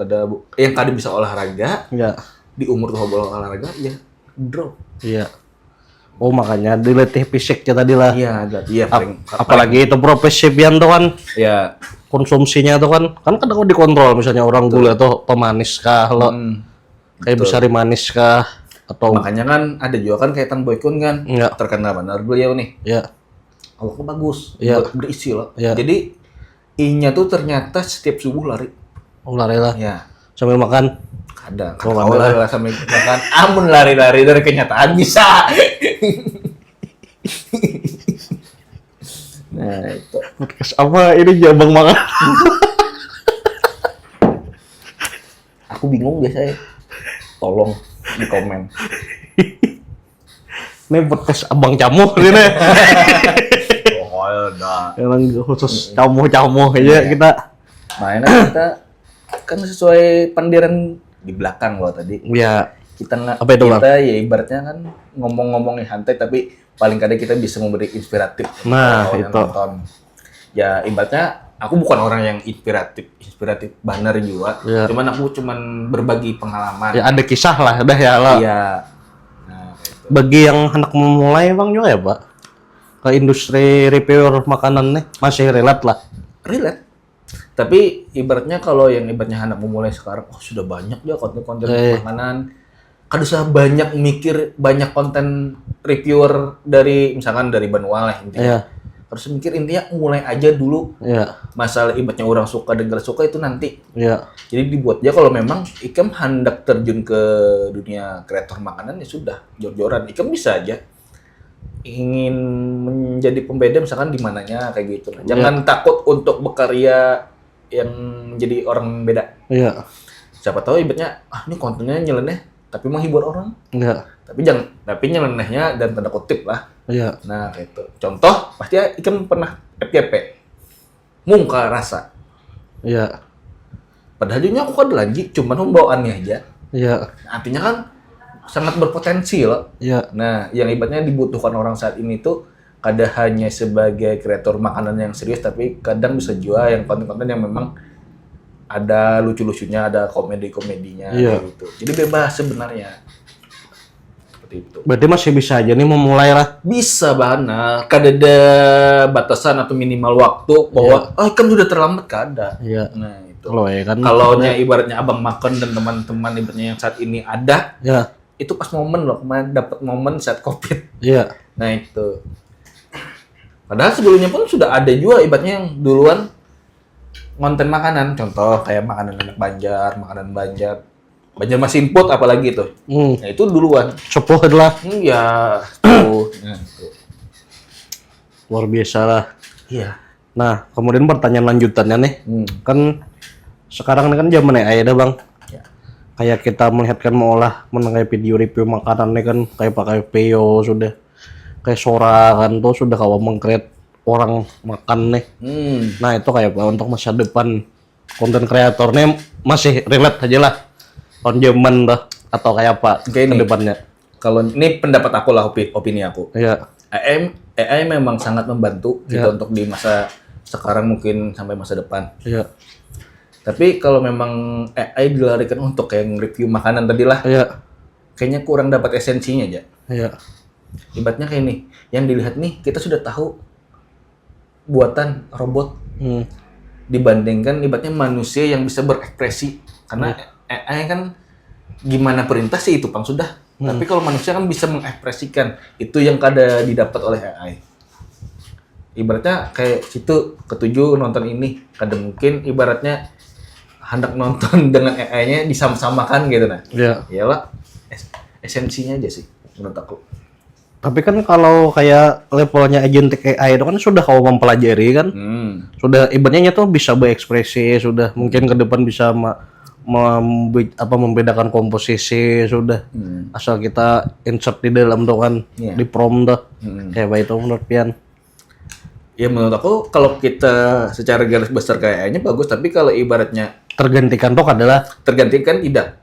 yang kada bisa olahraga Ya. di umur tua olahraga ya drop. Iya. Oh makanya dilatih fisiknya tadi lah. Iya, iya Apalagi itu profesian tuh kan ya. konsumsinya tuh kan kadang dikontrol misalnya orang gula tuh pemanis kah lo kayak betul. besar manis kah atau Makanya kan ada juga kan kayak Tan Boykun kan Iya. terkenal benar beliau nih. ya Awaknya bagus, Iya. berisi loh. Iya. Jadi I-nya tuh ternyata setiap subuh lari. lari lah Ya, sambil makan. kadang Oh, kalau lari. lari lah sampai makan. Amun lari-lari dari kenyataan bisa. Nah, itu. Podcast apa ini jabang banget. Aku bingung biasanya. Tolong di komen. Ini podcast abang camuh ini. Oh, dah. Yang khusus camuh aja kita. Mainnya kita kan sesuai pandiran di belakang loh tadi. Ya Kita kita nggak Apa itu, Bang? kita ya ibaratnya kan ngomong-ngomongin santai tapi paling kadang kita bisa memberi inspiratif Nah, untuk yang itu. nonton. Ya ibaratnya aku bukan orang yang inspiratif banner juga. Iya. Cuman berbagi pengalaman. Ya ada kisah lah, udah ya lah. Iya. Nah, kayak gitu. Bagi yang hendak memulai Bang juga ya, Pak. Ke industri reviewer makanan nih masih relate lah. Relate. Tapi ibaratnya kalau yang ibaratnya anak memulai sekarang, oh sudah banyak ya konten-konten makanan. Kan usah banyak mikir, banyak konten reviewer dari misalkan dari Banua lah intinya. Iya. Harus mikir intinya mulai aja dulu. Iya. Masalah ibaratnya orang suka dan gak suka itu nanti. Iya. Jadi dibuat aja kalau memang Ikam hendak terjun ke dunia kreator makanan ya sudah jor-joran. Ikam bisa aja ingin menjadi pembeda misalkan di mananya kayak gitu. Jangan takut untuk berkarya yang menjadi orang beda. Iya. Siapa tahu ibaratnya ini kontennya nyeleneh tapi menghibur orang. Iya. Tapi nyelenehnya dan tanda kutip lah. Iya. Nah, itu. Contoh pasti Ikam pernah FYP. Mungka rasa. Iya. Padahal juga aku kan lanjut cuman pembawaannya aja. Iya. Artinya kan sangat berpotensi loh. Iya. Nah, yang ibaratnya dibutuhkan orang saat ini tuh kadang hanya sebagai kreator makanan yang serius, tapi kadang bisa juga yang konten-konten yang memang ada lucu-lucunya, ada komedi-komedinya Iya. kayak gitu. Jadi bebas sebenarnya. Seperti itu. Berarti masih bisa aja nih memulai lah. Bisa bahana, kada ada batasan atau minimal waktu bahwa kan sudah terlambat kada. Iya. Nah, itu. Kalau ya kan. Kalau ibaratnya Abang Makan dan teman-teman ibaratnya yang saat ini ada, Ya. itu pas momen loh, kemarin dapat momen saat Covid. Iya. Nah, itu. Padahal sebelumnya pun sudah ada juga ibaratnya yang duluan konten makanan, contoh kayak makanan anak Banjar, makanan Banjar. Banjar masih input apalagi tuh. Nah, itu duluan. Sepuh adalah Ya, tuh. Nah, itu. luar biasa lah. Iya. Nah, kemudian pertanyaan lanjutannya nih. Hmm. Kan sekarang ini kan zaman AI dah, Bang. Ya. Kayak kita melihat kan mengenai video review makanan nih kan kayak pakai Veo sudah kayak Sora kan tuh sudah kawan meng-create orang makan nih. Nah, itu kayak apa untuk masa depan konten kreatornya masih relate aja lah. On zaman dah atau kayak apa Kayak ke ini. depannya. Kalau ini pendapat aku lah, opini aku. Iya. AI memang sangat membantu kita untuk di masa sekarang mungkin sampai masa depan. Iya. Tapi kalau memang AI dilarikan untuk kayak review makanan tadi lah, Iya. kayaknya kurang dapat esensinya aja. Iya. Ibaratnya kayak nih, yang dilihat nih kita sudah tahu buatan robot dibandingkan ibaratnya manusia yang bisa berekspresi. Karena AI kan gimana perintah sih itu Pang sudah. Tapi kalau manusia kan bisa mengekspresikan, itu yang kada didapat oleh AI. Ibaratnya kayak situ ketujuh nonton ini, kada mungkin ibaratnya hendak nonton dengan AI-nya disama-samakan gitu nah. Iya. Iyalah esensinya aja sih menurut aku. Tapi kan kalau kayak levelnya agentic AI itu kan sudah kau mempelajari kan, sudah ibaratnya tuh bisa berekspresi, sudah mungkin ke depan bisa membedakan komposisi, sudah asal kita insert di dalam tuh kan di prompt tuh, kayak apa itu menurut Pian? Ya menurut aku kalau kita secara garis besar kayaknya bagus, tapi kalau ibaratnya Tergantikan tuh adalah tergantikan tidak.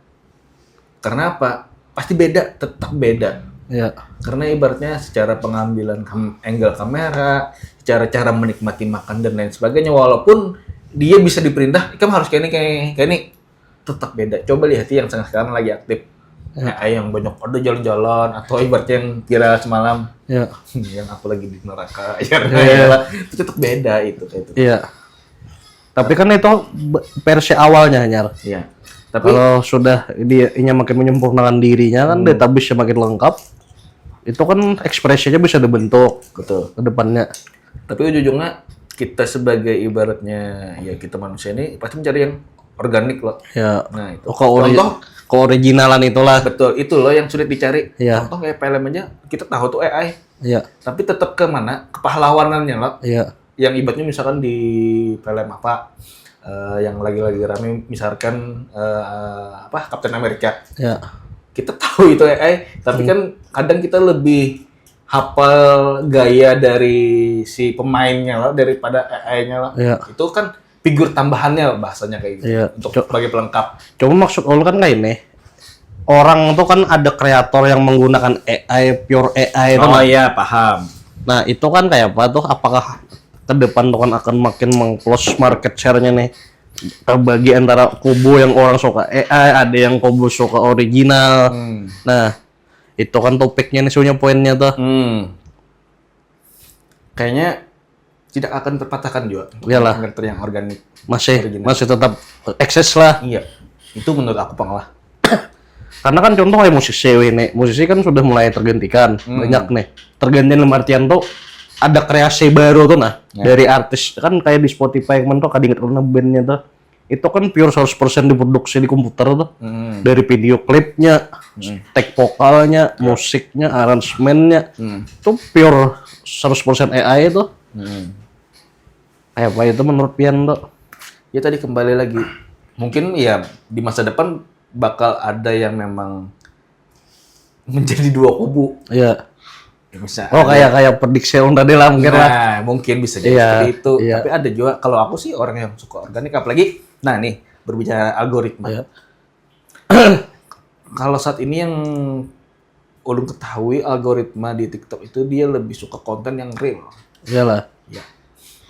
Karena apa? Pasti beda, tetap beda. ya Karena ibaratnya secara pengambilan angle kamera, secara cara menikmati makan dan lain sebagainya, walaupun dia bisa diperintah, kamu harus kayak ini, tetap beda. Coba lihat yang sekarang lagi aktif. AI yang banyak ada jalan-jalan, atau ibaratnya yang viral semalam, ya yang aku lagi di neraka, ya, itu tetap beda itu. iya. Tapi kan itu versi awalnya Nyar. Iya. Tapi Kalau sudah dia makin menyempurnakan dirinya kan database makin lengkap, itu kan ekspresinya bisa dibentuk betul. ke depannya. Tapi ujung-ujungnya kita sebagai ibaratnya ya kita manusia ini pasti mencari yang organik loh. Ya. Nah itu. Contoh keoriginalan itulah. Betul, itu loh yang sulit dicari. Iya. Contoh kayak film aja kita tahu tuh AI, Iya. tapi tetap ke mana? Ke pahlawanannya loh. Iya. Yang ibaratnya misalkan di film apa yang lagi-lagi rame misalkan Captain America. Ya. Kita tahu itu AI, tapi kan kadang kita lebih hafal gaya dari si pemainnya lah daripada AI-nya lah. Iya. Itu kan figur tambahannya bahasanya kayak gitu. Iya. Untuk sebagai pelengkap. Cuma maksud lo kan kayak ini. orang tuh kan ada kreator yang menggunakan AI, pure AI itu. Oh iya, paham. Nah, itu kan kayak apa tuh? Apakah ke depan tuh kan akan makin meng-close market share-nya nih? Terbagi antara kubu yang orang suka AI, ada yang kubu suka original. Nah, itu kan topiknya nih, soalnya poinnya tuh. Kayaknya tidak akan terpatahkan juga. Iyalah. Karakter yang organik. Masih tetap eksis lah. Iya. Itu menurut aku pengalah. Karena kan contoh kayak musisi ini, musisi kan sudah mulai tergantikan banyak nih. Tergantian dalam artian tuh ada kreasi baru tuh dari artis kan kayak di Spotify yang mentok kadang karena bandnya tuh itu kan pure 100% diproduksi di komputer tuh. Dari video klipnya, tag vokalnya, musiknya, aransemennya itu pure 100% AI itu. Kayak apa itu menurut Pian tuh? Ya tadi kembali lagi. Mungkin ya di masa depan bakal ada yang memang menjadi dua kubu. Iya. Ya, bisa Oh ada- kayak prediksi yang tadi lah mungkin lah. Nah, mungkin bisa jadi Iya, seperti itu. iya. Tapi ada juga kalau aku sih orang yang suka organik apalagi nah nih berbicara algoritma. Iya. Kalau saat ini yang ulun ketahui algoritma di TikTok itu dia lebih suka konten yang real. Iyalah. Ya.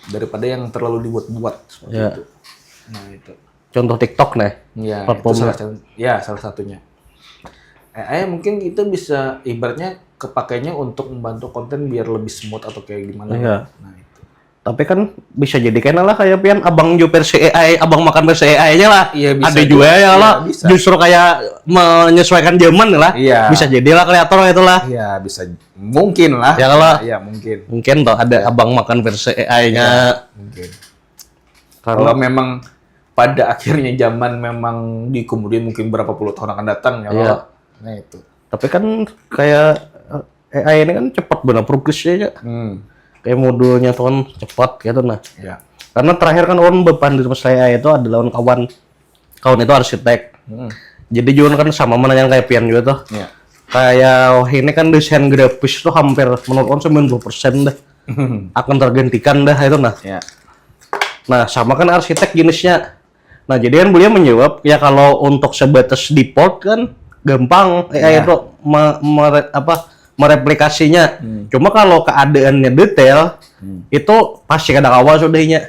Daripada yang terlalu dibuat-buat seperti Iya. itu. Nah, itu. Contoh TikTok nih. Ya, itu Platformnya. salah satunya. AI mungkin kita bisa ibaratnya kepakainya untuk membantu konten biar lebih smooth atau kayak gimana. Iya. Nah, itu. Tapi kan bisa jadi kayaknya lah kayak Pian abang ju versi AI, abang makan versi AI-nya lah. Iya, bisa ada juga. juga ya Iya, lah. bisa. Justru kayak menyesuaikan zaman lah. Iya. Bisa jadilah kreator itu lah. Iya, bisa mungkin lah. Ya, kalau- Iya, mungkin. Mungkin tuh ada abang makan versi AI-nya. Mungkin. Karena Kalau memang pada akhirnya zaman memang di kemudian mungkin berapa puluh tahun akan datang ya. Iya. Allah. Nah, itu. tapi kan kayak AI ini kan cepat benar progresnya ya. Kayak modulnya tuh kan cepat gitu nah. Ya. Karena terakhir kan orang berpandu sama saya itu adalah kawan itu arsitek. Jadi juga kan sama mana yang kayak Pian juga tuh. Iya. Kayak ini kan desain grafis tuh hampir menurut orang 90% deh akan tergantikan dah itu nah. Ya. Nah sama kan arsitek jenisnya. Nah jadi kan beliau menjawab ya kalau untuk sebatas default kan gampang AI itu mereplikasinya. Cuma kalau keadaannya detail itu pasti kadang awal sudahnya.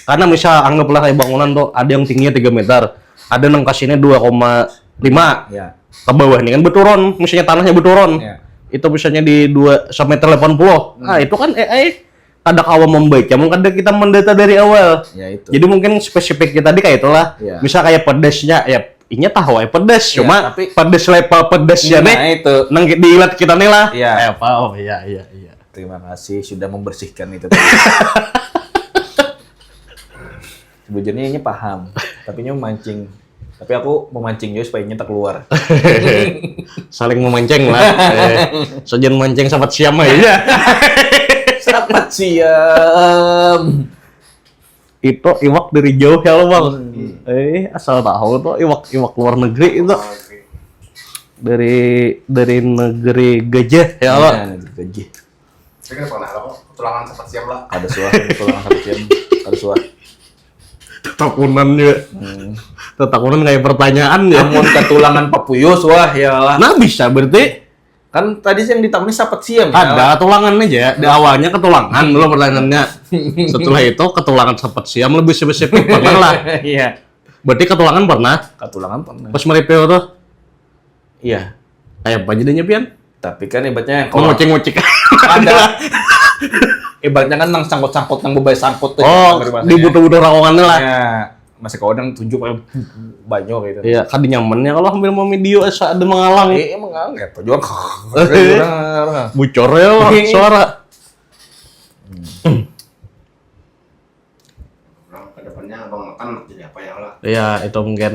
Karena misal anggaplah kayak bangunan tuh ada yang tingginya 3 meter, ada yang kasihnya 2,5 Ya. ke bawah ini kan berturun, misalnya tanahnya berturun. Ya. Itu misalnya di 2 meter 80. Nah, itu kan AI kadang awal membaca, mungkin kadang kita mendata dari awal. Ya, itu. Jadi mungkin spesifik tadi kayak itulah. Iya. Misal kayak pedesnya ya inya tahu ya pedes, Iya, cuma tapi- pedes level pedesnya Nah, nih. itu. Nang diilat kita nih lah. Iya. Apa? Oh iya. Terima kasih sudah membersihkan itu. Sebujurnya ini paham, tapi ini memancing. Tapi aku memancing juga supaya ini tak keluar. Saling memancing lah. Sejen mancing sahabat siam aja. Selamat siang. Itu iwak dari jauh ya lo bang. Asal tahu tuh iwak luar negeri itu dari negeri gajah ya lo. Ya, gaji. Saya kan pernah lo tulangan sempat siap lah. Ada suara, tulang satu siang. Ada suara. Tetakunan juga. Tetakunan kayak pertanyaan ya. Namun ketulangan papuyos, wah ya lah. Nah bisa berarti Kan tadi yang ditakuni sapat siang. ada ketulangan aja. Di awalnya ketulangan dulu pertanyaannya. Setelah itu ketulangan sempat siam lebih spesifik pernah lah. Iya. Berarti ketulangan pernah. Ketulangan pernah. Pas mereview tuh Iya. kayak apa jadinya Pian? Tapi kan ibaratnya kalau Ngocek-ngocek. ada ibaratnya kan nang sangkut-sangkut nang bebai sangkut tuh. Oh, di butuh-butuh rawangannya lah. Ya, masih kodang tunjuk kayak banyak gitu. Iya, kan nyamannya kalau ambil mau video asa ada mengalang. Emang enggak apa juga. Bocor ya loh, suara. Nah, ke depannya abang makan jadi apa ya lah. Iya, itu mungkin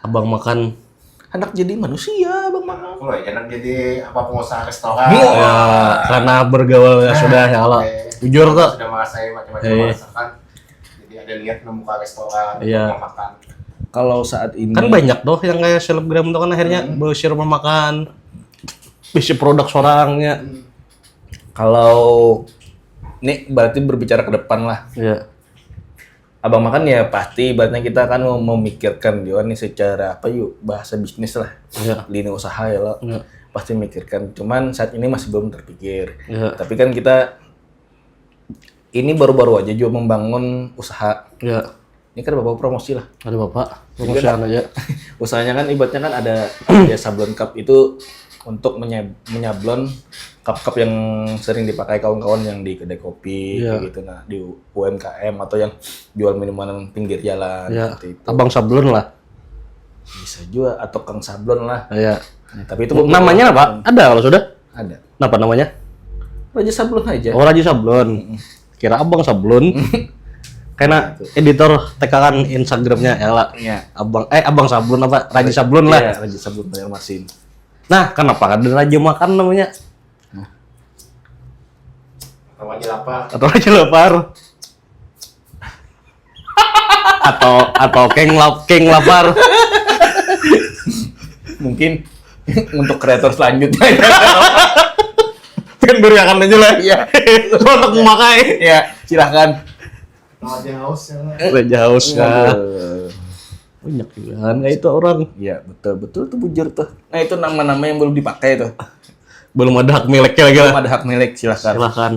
abang makan. Anak jadi manusia, Bang Mama. Aku loh enak jadi apa pengusaha restoran. Ya, karena bergaul ya sudah ya Allah. Jujur tuh. Sudah menguasai macam-macam Iya. masakan. Jadi ada niat membuka restoran Iya. untuk makan. Kalau saat ini Kan banyak tuh yang kayak selebgram tuh kan akhirnya beusir rumah makan. Bisi produk sorangnya. kalau ini berarti berbicara ke depan lah. Iya. abang makan ya pasti ibaratnya kita kan mau memikirkan juga nih secara apa yuk bahasa bisnis lah. Iya. Lini usaha ya lo. Iya. Pasti mikirkan. Cuman saat ini masih belum terpikir. Iya. Tapi kan kita ini baru-baru aja juga membangun usaha. Iya. Ini kan bapak promosi lah. Ada Bapak, promosian aja. Usahanya kan ibaratnya kan ada ya sablon cup itu untuk menyablon cup-cup yang sering dipakai kawan-kawan yang di kedai kopi Iya. kayak gitu nah di UMKM atau yang jual minuman pinggir jalan Iya. seperti itu. Abang Sablon lah. Bisa juga atau Kang Sablon lah. Iya. Nah, tapi itu Namanya apa? Ada kalau sudah? ada. Kenapa namanya? Raja Sablon aja. Oh, Raja Sablon. Kira Abang Sablon. Karena editor tekankan Instagramnya ya lah. Iya. Abang Sablon apa? Raja Sablon lah. Iya, Raja Sablon Banjarmasin. Nah, kenapa ada Raja Makan namanya? Namanya apa? Atau Raja Lapar? atau King Lapar? Mungkin untuk kreator selanjutnya. Kan beriakan aja lah. Iya. Untuk memakai. Ya, silakan. Raja Haus ya. Raja Haus kah? Waduh. Banyak juga kan kayak itu orang. Iya, betul tuh bujur tuh. Nah, itu nama-nama yang belum dipakai tuh. Belum ada hak miliknya lagi lah. Belum ada hak milik, silakan. Silakan.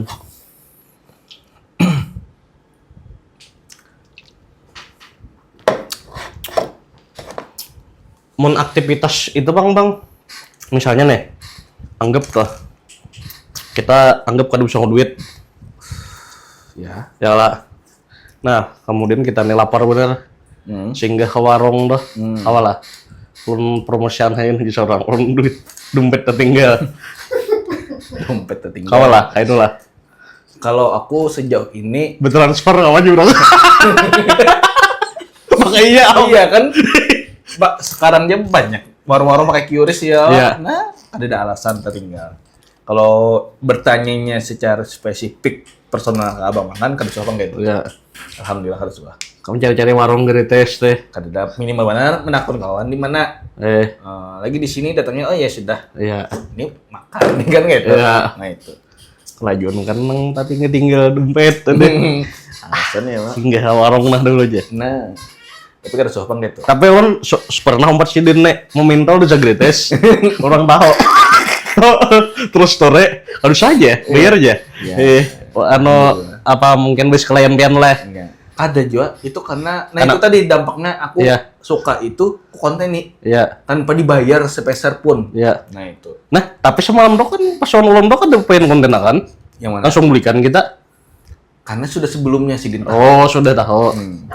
Mun aktivitas itu bang, misalnya nih, anggap tuh kita anggap kada bisa duit, Ya. ya lah. Nah, kemudian kita nih lapar bener, singgah ke warung tuh, awal lah. Pun promosian aja nih seorang, pun duit dompet tertinggal, Dompet tertinggal. awal lah, kayak itu lah. Kalau aku sejauh ini Bertransfer kawan juga. Makanya iya kan sekarang dia banyak warung-warung pakai QRIS ya. Iya. Nah, ada alasan tertinggal. Kalau bertanyanya secara spesifik personal ke abang makan kada suka gitu. Ya, Alhamdulillah kada suka. kamu cari-cari warung gratis teh. Kada ada minimal mana menakun kawan di mana. Lagi di sini datangnya oh ya sudah. Iya. Ini makan nih kan gitu. Iya. Nah itu. Kelajuan keneng tapi ngetinggal dompet teh. Alasannya mah. Singgah warung nah dulu aja. Nah, tapi kada suka gitu. Tapi orang pernah umpat si Dene meminta udah gratis. Orang tahu. Terus store harus saja bayar aja. Iya. Apa mungkin bis klien-klien lah. Enggak. Ada juga itu karena Karena- itu tadi dampaknya aku Iya. suka itu konten nih Iya, tanpa dibayar sepeser pun. iya. Nah itu Nah, tapi semalam dok kan pas ulang dok kan udah pengen konten kan? yang mana? Langsung belikan kita. Karena sudah sebelumnya si Din. Oh, sudah tahu. Hmm.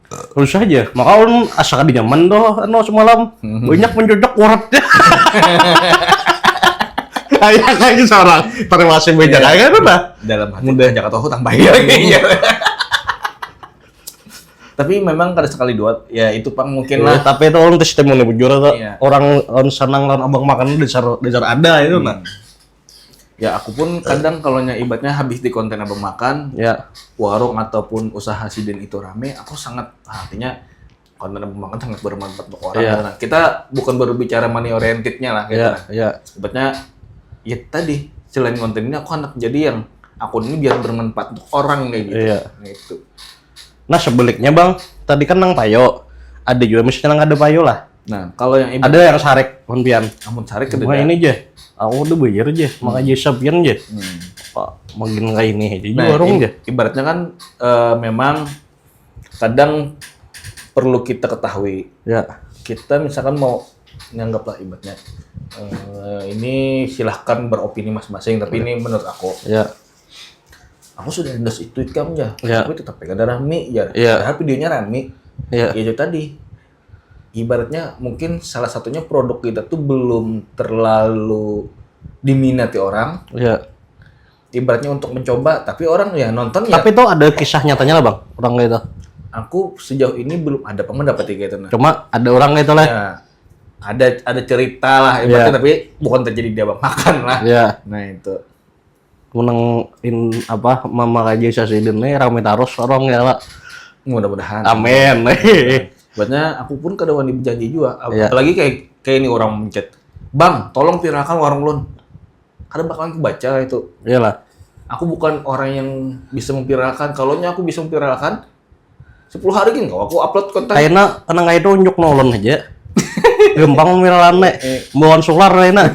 Terus aja, maka orang asal di nyaman doh, semalam banyak menjojok waratnya. Kayak seorang termasuk bejak kayak kan udah. Dalam hati Mudah. Jakarta hutang bayar. Iya. Tapi memang kada sekali dua ya itu pang mungkin Lah, lah. tapi itu orang testimoni bujur tuh. Iya. Orang senang lan abang makan dasar ada itu nah. Ya aku pun kadang kalau ibaratnya habis di konten abang makan Ya, warung ataupun usaha si Din itu rame, aku sangat artinya konten abang makan sangat bermanfaat untuk orang. Iya. Nah, kita bukan baru bicara money orientednya lah gitu. ya, Nah. ya. Sebetulnya ya tadi selain konten ini aku hendak jadi yang akun ini biar bermanfaat untuk orang kayak gitu. Iya. Nah, itu. Nah, sebaliknya Bang, tadi kan nang payo. Ada juga misalnya nang ada payo lah. Nah, kalau yang Ada yang sarek konpian. amun cari ke Cuma ini aja. Aku udah bayar aja, makanya sapian aja. Pak, makin kayak ini aja Nah, warung aja. ibaratnya kan memang kadang perlu kita ketahui. Ya, Kita misalkan mau nyanggaplah ibaratnya ini silahkan beropini masing-masing, tapi ini menurut aku. ya, Aku sudah endorse itu ikam ya, Ya. tapi tetap pegang rame ya. Ya. Padahal videonya rame. ya, Ya itu tadi. Ibaratnya mungkin salah satunya produk kita tuh belum terlalu diminati orang. ya. Ibaratnya untuk mencoba, tapi orang ya nonton ya. Tapi tuh ada kisah nyatanya lah Bang, orang kayak itu. Aku sejauh ini belum ada mendapat kayak gitu. Nah. Cuma ada orang kayak itu lah. Ya, ada cerita lah ibaratnya, tapi bukan terjadi di abang makan lah. Ya, Nah itu. menang apa mama aja sih ini rame terus orang ya lah. Mudah-mudahan. Amin. Buatnya aku pun kadang wani berjanji juga. Iya. Apalagi kayak ini orang mencet. Bang, tolong viralkan warung lun. Kadang bakalan kebaca itu. Iyalah. Aku bukan orang yang bisa memviralkan. Kalaunya aku bisa memviralkan, 10 hari gini kok aku upload konten. Kayaknya karena nggak itu unjuk nolon aja. Gampang miralane. Bawan solar lainnya.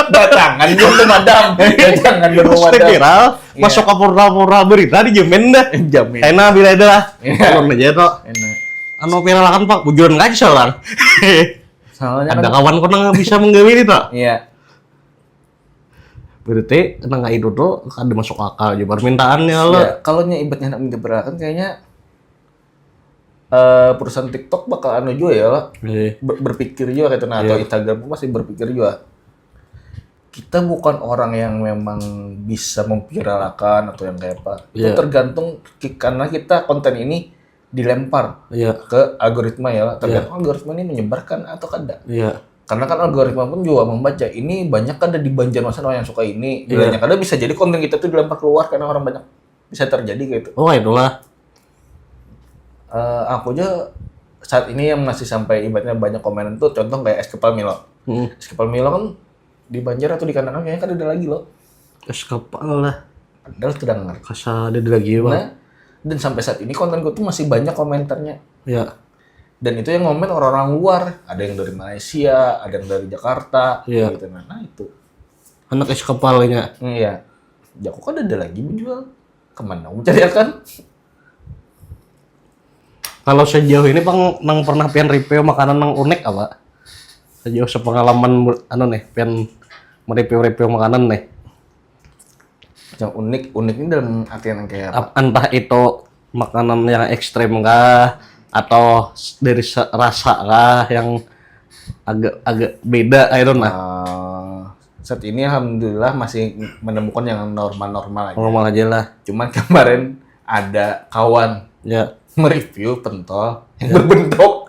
Datangan belum pemadam. Datangan belum Terus pemadam. viral, masuk ke portal-portal berita dijamin dah. Jamin. Kayaknya bila itu lah. Nolon aja tuh. Enak. Anu viral kan Pak, bujuran aja seorang. Soalnya Ada kan, kawan kau nggak bisa menggawin itu. iya. Berarti kena nggak itu tuh ada masuk akal aja permintaannya lo. Ya, kalau ibaratnya hendak menyebarkan kayaknya perusahaan TikTok bakal anu juga ya lah. Berpikir juga kayak itu nah, atau Iya. Instagram pun pasti berpikir juga. Kita bukan orang yang memang bisa memviralkan atau yang kayak apa. Itu Iya. tergantung karena kita konten ini dilempar Iya, ke algoritma ya. Tergantung algoritma ini menyebarkan atau tidak. iya, Karena kan algoritma pun juga membaca ini banyak ada di Banjarmasin orang yang suka ini. Iya. Banyak ada bisa jadi konten kita tuh dilempar keluar karena orang banyak bisa terjadi gitu. oh itulah. Aku aja saat ini yang masih sampai ibaratnya banyak komenan tuh contoh kayak es kepal Milo. Es kepal Milo kan di Banjar atau di Kandangan kayaknya kan ada lagi loh. Es kapal lah. Padahal sudah dengar. Kasa ada lagi bang. Nah, dan sampai saat ini kontenku tuh masih banyak komentarnya. Ya, Dan itu yang komen orang-orang luar. Ada yang dari Malaysia, ada yang dari Jakarta. Iya. Gitu. Nah itu. anak es kapalnya. Iya. Ya kok kan ada lagi menjual. Kemana mau cari kan? Kalau sejauh ini bang, nang pernah pian review makanan nang unik apa? Sejauh sepengalaman anu nih, pian mereview makanan nih. Yang unik ini dalam artian yang kayak apa? Entah itu makanan yang ekstrem kah, atau dari rasa kah yang agak beda, I don't know. Saat ini alhamdulillah masih menemukan yang normal-normal aja. Normal aja lah. Cuman kemarin ada kawan Ya, mereview pentol yang berbentuk.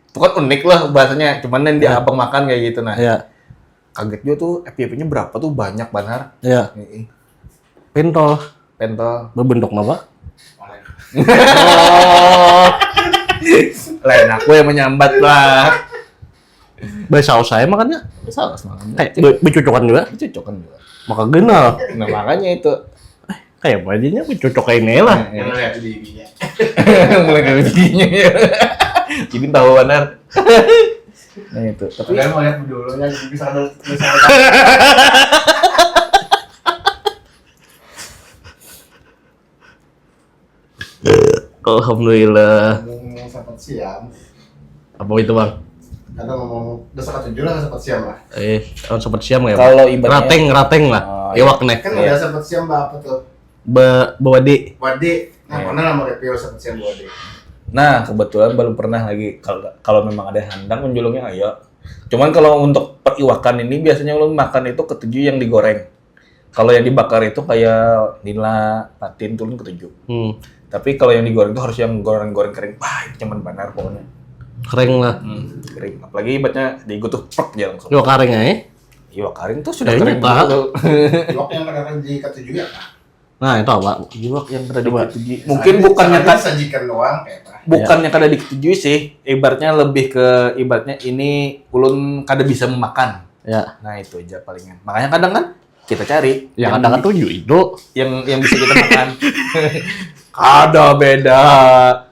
Itu kan unik lah bahasanya. Cuman yang dia abang makan kayak gitu nah. ya, Kaget juga tuh FYP-nya berapa tuh banyak Banar. ya. Pentol Pentol. berbentuk apa? Oh. Lain aku yang menyambat lah. Bahasa saya makannya Salah semangat. kayak bercocokan juga. Cocok kan juga. Maka genal. Nah makanya itu. Kayak apa aja bercocok kayak ini lah. Yang lihat di giginya. Mulai dari giginya ya. Jadi tahu Banar. Nah itu. Tapi Kalian mau lihat dulu yang bisa ada Alhamdulillah. ngomong sempat siam. Apa itu bang? Ada ngomong udah sempat 7 lah sempat siam lah. Sempat siam ya? kalau ibaratnya rateng lah. Oh, Iwak nih. Kan udah sempat siam apa tuh? Bawa di. Wadi. Nah, pernah lah mau review sempat siam Wadi. Nah, kebetulan belum pernah lagi. Kalau memang ada handang menjulungnya ayo. Cuman kalau untuk periwakan ini biasanya lo makan itu ketujuh yang digoreng. Kalau yang dibakar itu kayak nila, patin, turun ketujuh. Tapi kalau yang digoreng itu harus yang goreng-goreng kering. Wah, itu cuman Banar pokoknya. Kering lah. Kering. Apalagi ibaratnya diigut tuh prek dia langsung. Iwak kering ya? Iwak kering tuh sudah Ya, kering ini, Pak. dulu. Iwak yang kadang di ketujuh ya, Pak. Nah itu apa? Iwak yang kada Coba. diketujuh. Mungkin bukannya kan sajikan doang kayak apa? bukannya kada diketujui sih, ibaratnya lebih ke ibaratnya ini ulun kada bisa memakan. Ya. Nah itu aja palingan. Makanya kadang kan kita cari Yang ada ketujuh itu. yang bisa kita makan. Ada beda.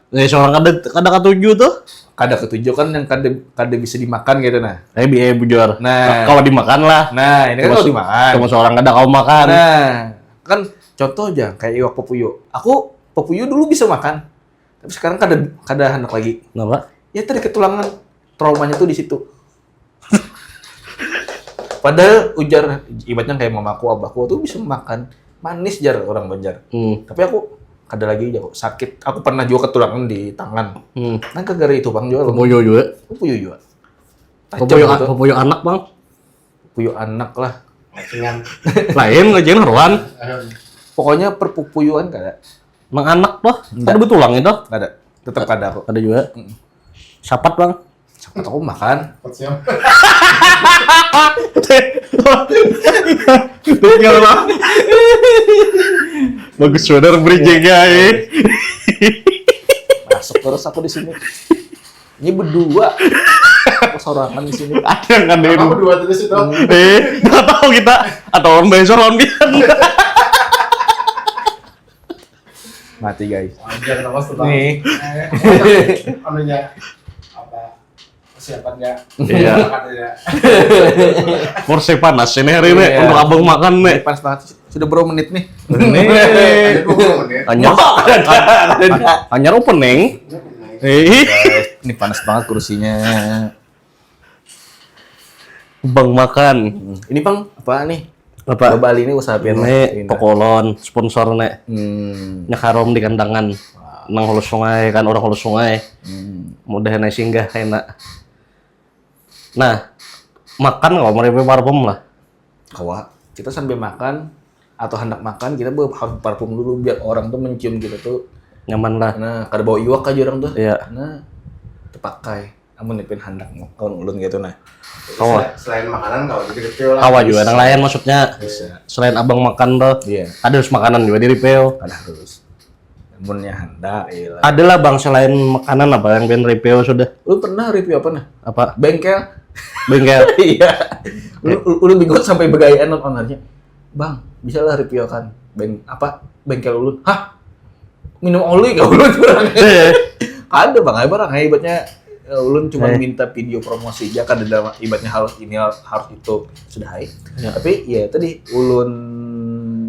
Ya seorang ada ketujuh tuh. Kada ketujuh kan yang kada bisa dimakan gitu nah. Biaya bujur. Nah. Kalau dimakan lah. Nah ini kan Cuma kalau dimakan. Cuma seorang ada kau makan. Nah kan contoh aja kayak iwak popuyo. Aku popuyo dulu bisa makan, tapi sekarang kada hendak lagi. Kenapa? Ya tadi ketulangan traumanya tuh di situ. Padahal ujar ibaratnya kayak mamaku, abahku tuh bisa makan manis jar orang Banjar. Tapi aku kada lagi jauh sakit. Aku pernah juga ketulangan di tangan. Nah gara itu bang jual. Popuyo juga. Popuyo juga. Tajam gitu. Popuyo anak bang. Popuyo anak lah. Macingan. Lain ngajain heruan. Pokoknya perpupuyuan kada. Mang anak tuh. Enggak. Ada betulang itu. Kada. Tetap kada aku. Ada juga. Sapat bang. Sapat aku makan. Sempat siam. Tinggal bang. Bagus bener bridging-nya ya. Masuk terus aku di sini. Ini berdua. Aku sorangan di sini. Ada yang ngadain. Kamu berdua terus itu. Nggak tahu kita. Atau orang besok orang pian. Mati guys. Wajar nama tuh. Nih. Anunya apa persiapannya? Iya. Katanya. Porsi panas ini hari ini Iya. untuk abang makan nih. Panas banget. Sudah berapa menit nih? Ada 20 menit. Anyar opening. Guys, ini panas banget kursinya. Bang makan. Ini Bang, apa nih? Apa? Bali ini usaha piano. Ini Pokolon sponsor nek. Nyakarom di kandangan. Nang hulu sungai kan orang hulu sungai. Mudah naik singgah enak. Nah, makan kalau mereka parfum lah. Kawa, kita sambil makan atau hendak makan kita harus parfum dulu biar orang tuh mencium kita tuh. Nyaman lah. Nah, kada bau iwak aja orang tuh. Iya. Nah, terpakai. Amun nipin hendak kawan ulun gitu nah. Kawa. Selain makanan kalau gitu lah. Kawa juga yang lain maksudnya. Bisa. Selain abang makan tuh, Iya, ada harus makanan juga di review. kada harus. Amunnya hendak, iya. Adalah bang selain makanan apa yang pengen review sudah? Lu pernah review apa nah? Apa? Bengkel. Bengkel. Iya. Lu bingung sampai begayaan ownernya. Bang, bisa lah review kan bengkel ulun. Hah? Minum oli kau ulun curang. Ada Bang, barang hebatnya ulun cuma minta video promosi aja kan ada ibaratnya harus ini harus itu sudah hai. Ya. Tapi ya tadi ulun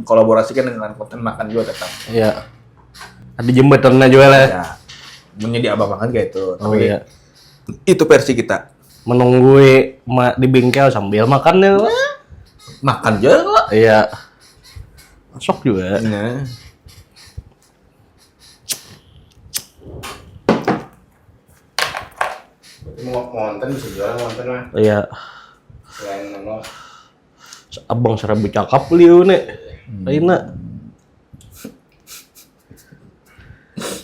kolaborasikan dengan konten makan juga tetap. Iya. Ada jembatannya juga lah. Ya. Menjadi abang makan kayak itu. Oh Tapi iya. itu versi kita. Menunggu di bengkel sambil makannya lah. Makan juga lah. Iya. Masuk juga. Nah. Berarti mau ngonten bisa jualan ngonten lah. Iya. Selain nama Abang seribu cakap liu nih. Enak.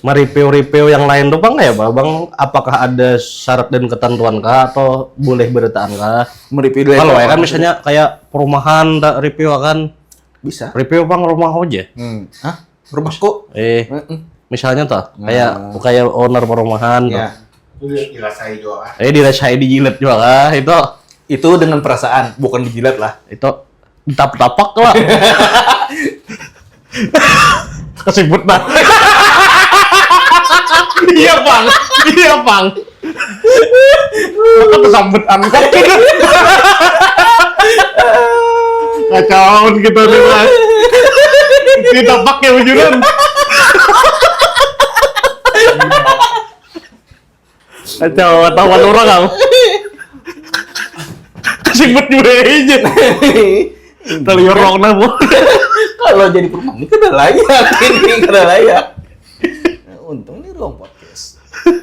Mereview-review yang lain tuh bang ya bang? Apakah ada syarat dan ketentuan kah atau boleh bertahan kah? Mereview dulu. Kalau ya kan misalnya kayak perumahan tak review kan bisa. review bang rumah aja. Hah? Rumahku? Misalnya tuh kayak owner perumahan tuh. Ya. itu dirasai juga. Dirasai dijilat juga kah itu Itu dengan perasaan, bukan dijilat lah. itu tapak lah. Kesebut bang. Iya bang, iya bang. Maka kesambut angkat. Kacauan gitu nih bang. Ditapak ya wujudan. Kacau, tawan orang kamu. Kesebut juga aja. Terlihat orang nabo. Kalau jadi perumahan ini kada layak, ini kada layak. Nah, untung ini ruang podcast.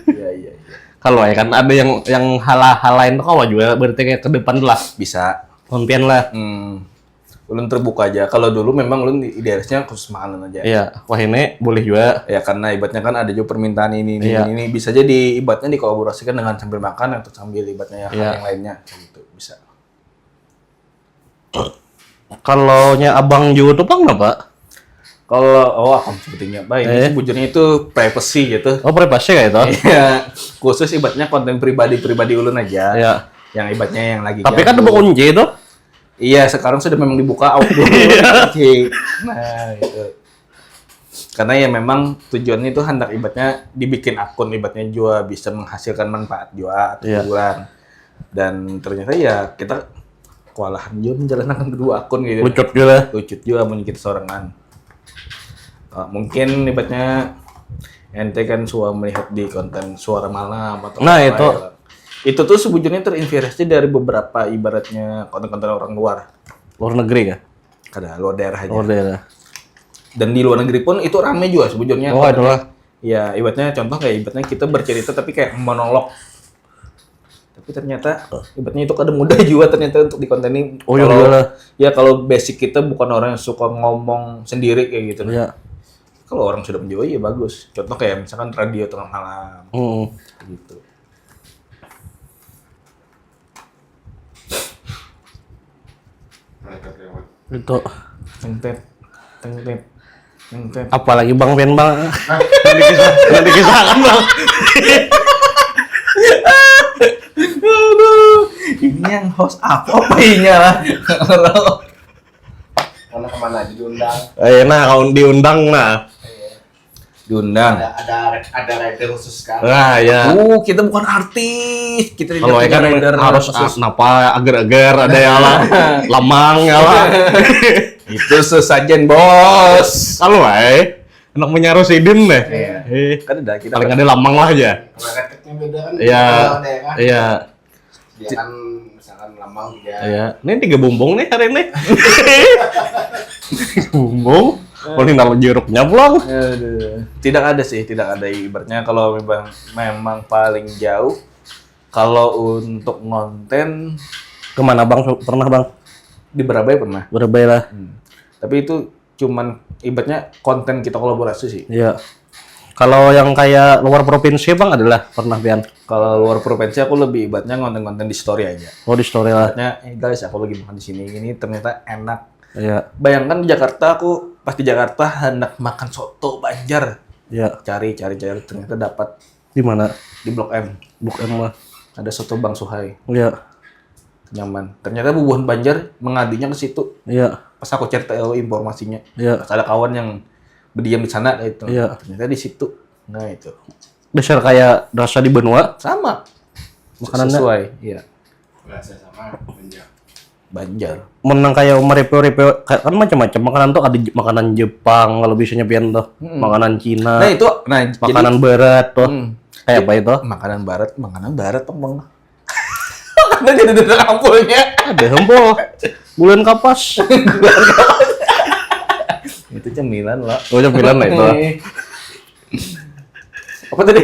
Iya. Kalau ya kan ada yang hal lain tuh kau juga berarti kayak ke depan lah Bisa. konten lah. Ulun terbuka aja. Kalau dulu memang ulun idealisnya khusus makanan aja. Iya, wah ini boleh juga. Ya karena ibaratnya kan ada juga permintaan ini Iya. ini bisa jadi ibaratnya dikolaborasikan dengan sambil makan atau sambil ibaratnya Iya. yang lainnya kayak gitu bisa. Kalau nya abang YouTube bang apa? Kalau akun sebetulnya, ini sebujurnya itu privacy gitu. Oh privasi kayak itu? Iya, khusus ibaratnya konten pribadi ulun aja. Iya. Yang ibaratnya yang lagi. Tapi kan ada jatuh. kunci itu. Iya, sekarang sudah memang dibuka outdoor. Oke. Nah, itu. Karena ya memang tujuannya itu hendak ibaratnya dibikin akun ibaratnya juga bisa menghasilkan manfaat juga atau Iya. hiburan. Dan ternyata ya kita kewalahan juga menjalankan kedua akun gitu. Lucut juga. Lucut juga kita sorangan. Mungkin ibaratnya ente kan suka melihat di konten suara malam atau Nah, apa itu. ya. Itu tuh sebujurnya terinspirasi dari beberapa ibaratnya konten-konten orang luar. Luar negeri kah? Kada luar daerah aja. Luar daerah. Dan di luar negeri pun itu rame juga sebujurnya. Oh, itulah. Ya, ibaratnya contoh kayak ibaratnya kita bercerita tapi kayak monolog. Tapi ternyata ibaratnya itu kada mudah juga ternyata untuk dikontenin. Oh, iya Kalau- lah. Ya kalau basic kita bukan orang yang suka ngomong sendiri kayak gitu. Iya. Kalau orang sudah menjauh ya bagus. Contoh kayak misalkan radio tengah malam gitu. Mereka lewat. Itu. Tengtet. Apalagi bang Pen bang. Nanti kisahkan bang. Ini yang host apa ini lah. Karena kemana aja diundang. Nah, kalau diundang nah. diundang. Ada rider khusus kan. Nah, ya. Kita bukan artis. Kita tidak Kalau punya kan rider harus khusus. napa agar-agar ada yang lah lamang ya lah. Itu sesajen bos. Kalau enak menyaru sidin deh. Iya. Kan ada kita Paling ada lamang lah aja. Kalau racketnya beda kan. Iya. Kalau daerah. Iya. Dia kan misalkan Lambang dia. Iya. Ini 3 bumbung nih hari ini. Bumbung. Paling naruh jeruknya pulang. Aduh. Tidak ada sih, tidak ada ibaratnya kalau memang paling jauh kalau untuk ngonten Kemana bang? Pernah bang? di Barabai pernah. Berabai lah. Tapi itu cuman ibaratnya konten kita kolaborasi sih. Iya. Kalau yang kayak luar provinsi bang adalah pernah pian. Kalau luar provinsi aku lebih ibaratnya konten-konten di story aja. Oh di story lah. Ibaratnya, guys aku lagi makan di sini, ini ternyata enak. Iya. Bayangkan di Jakarta aku pas di Jakarta hendak makan soto Banjar. Iya. Cari ternyata dapat Di mana? di Blok M. Buk M lah. Ada soto Bang Suhai. Iya. Nyaman. Ternyata bubuhan Banjar mengadunya ke situ. Iya. Pas aku cari tahu informasinya. Iya. Pas ada kawan yang berdiam di sana itu. Iya. Ternyata di situ. Nah itu. Dasar kayak rasa di benua. Sama. Makanannya? Sesuai. Iya. Rasa sama Banjar. Banjar. Menang kayak mereview-review kan macam-macam makanan tuh ada makanan Jepang kalau biasanya pian tuh. Makanan Cina. Nah itu. Nah Makanan barat tuh. Kayak apa itu? makanan barat Bang. Makanan jadi dari ampulnya. Ada hempol. Bulan kapas. Itu cemilan lah. Oh, cemilan lah itu. Apa tadi?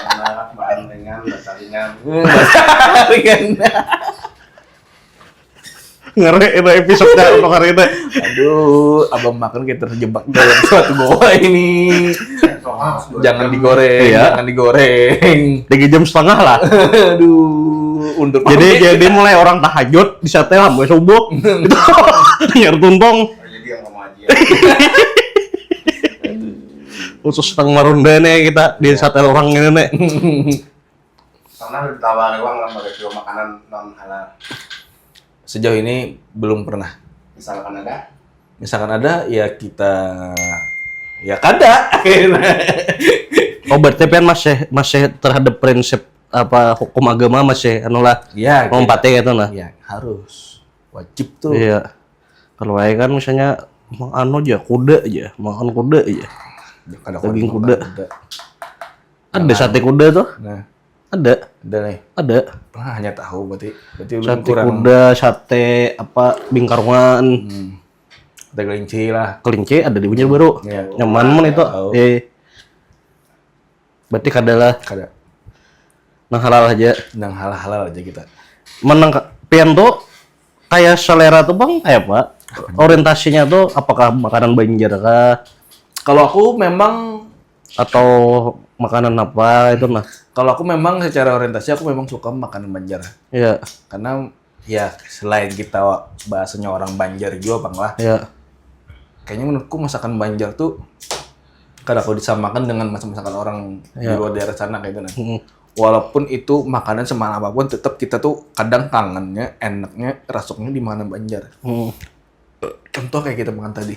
Anak bahan ringan, dasar ringan. Ringan. Ngeri itu episode-nya untuk hari ini. Aduh, abang makan kayak terjebak dalam suatu goa ini. Jangan digoreng, Iya. jangan digoreng. 3 jam setengah lah. Aduh, undur Jadi mulai orang tahajud di saat lah mulai subuh. Itu nyari tuntong. Jadi yang ngomong aja. Khusus tang marunda nih kita di saat orang ini nih. Karena udah ditawari uang lah mereview makanan non halal. Sejauh ini belum pernah. Misalkan ada, ya kita ya kada. Oh berarti pian masih terhadap prinsip apa hukum agama masih anu lah Ya, lompatnya gitu nah. ya harus wajib tuh. Iya. Kalau aja kan misalnya anu aja kuda aja, makan kuda aja. Kada Daging makan kuda. Ada sate kuda tuh? Nah, Ada. nih. Ada. Hanya tahu berarti belum Sate kurang. kuda, sate apa bingkarungan, Ada kelinci lah. kelinci ada di Banjarbaru. Iya. Nyaman man itu. Tahu. Berarti kadalah Kada. nah halal aja. Nang halal-halal aja kita. Menang pian tuh kayak selera tuh bang kayak apa? Orientasinya tuh apakah makanan Banjar kah Kalau aku memang atau makanan apa itu nah? Kalau aku memang secara orientasi aku memang suka makanan Banjar. Iya, Karena ya selain kita bahasanya orang Banjar juga Bang lah. iya, Kayaknya menurutku masakan Banjar tuh kadang aku disamakan dengan masakan orang di luar daerah sana kayak gitu nah. Walaupun itu makanan semana apapun tetap kita tuh kadang kangennya, enaknya, rasuknya di makanan Banjar. Contoh kayak kita makan tadi.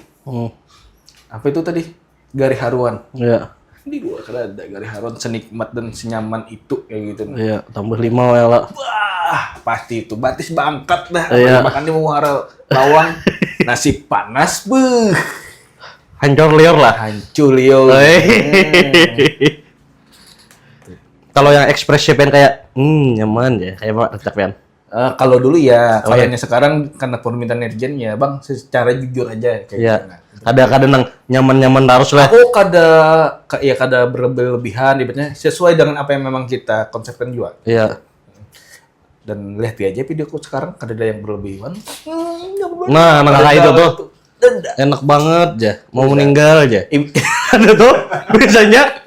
Apa itu tadi? Gari haruan. iya, Di luar kan ada gari haruan senikmat dan senyaman itu kayak gitu. Nah. iya. Tambah 5 ya lah. Wah, pasti itu batis bangkat dah. Iya. Makan di muara lawang nasi panas, beuh. Hancur liar lah. Hancur yo. Kalau yang ekspresi pengen kayak nyaman ya kayak apa tetap kan. Kalau dulu ya, kayaknya sekarang karena permintaan netizen ya, Bang, secara jujur aja kayak Iya. gitu. Nah. Ada kadang nyaman-nyaman harus lah. Aku kada berlebihan, ibaratnya sesuai dengan apa yang memang kita konsepkan juga. Iya. Dan lihat aja videoku sekarang kada ada yang berlebihan. Nah, kayak itu tuh. Denda. Enak banget aja. Mau meninggal aja. Ada tuh biasanya.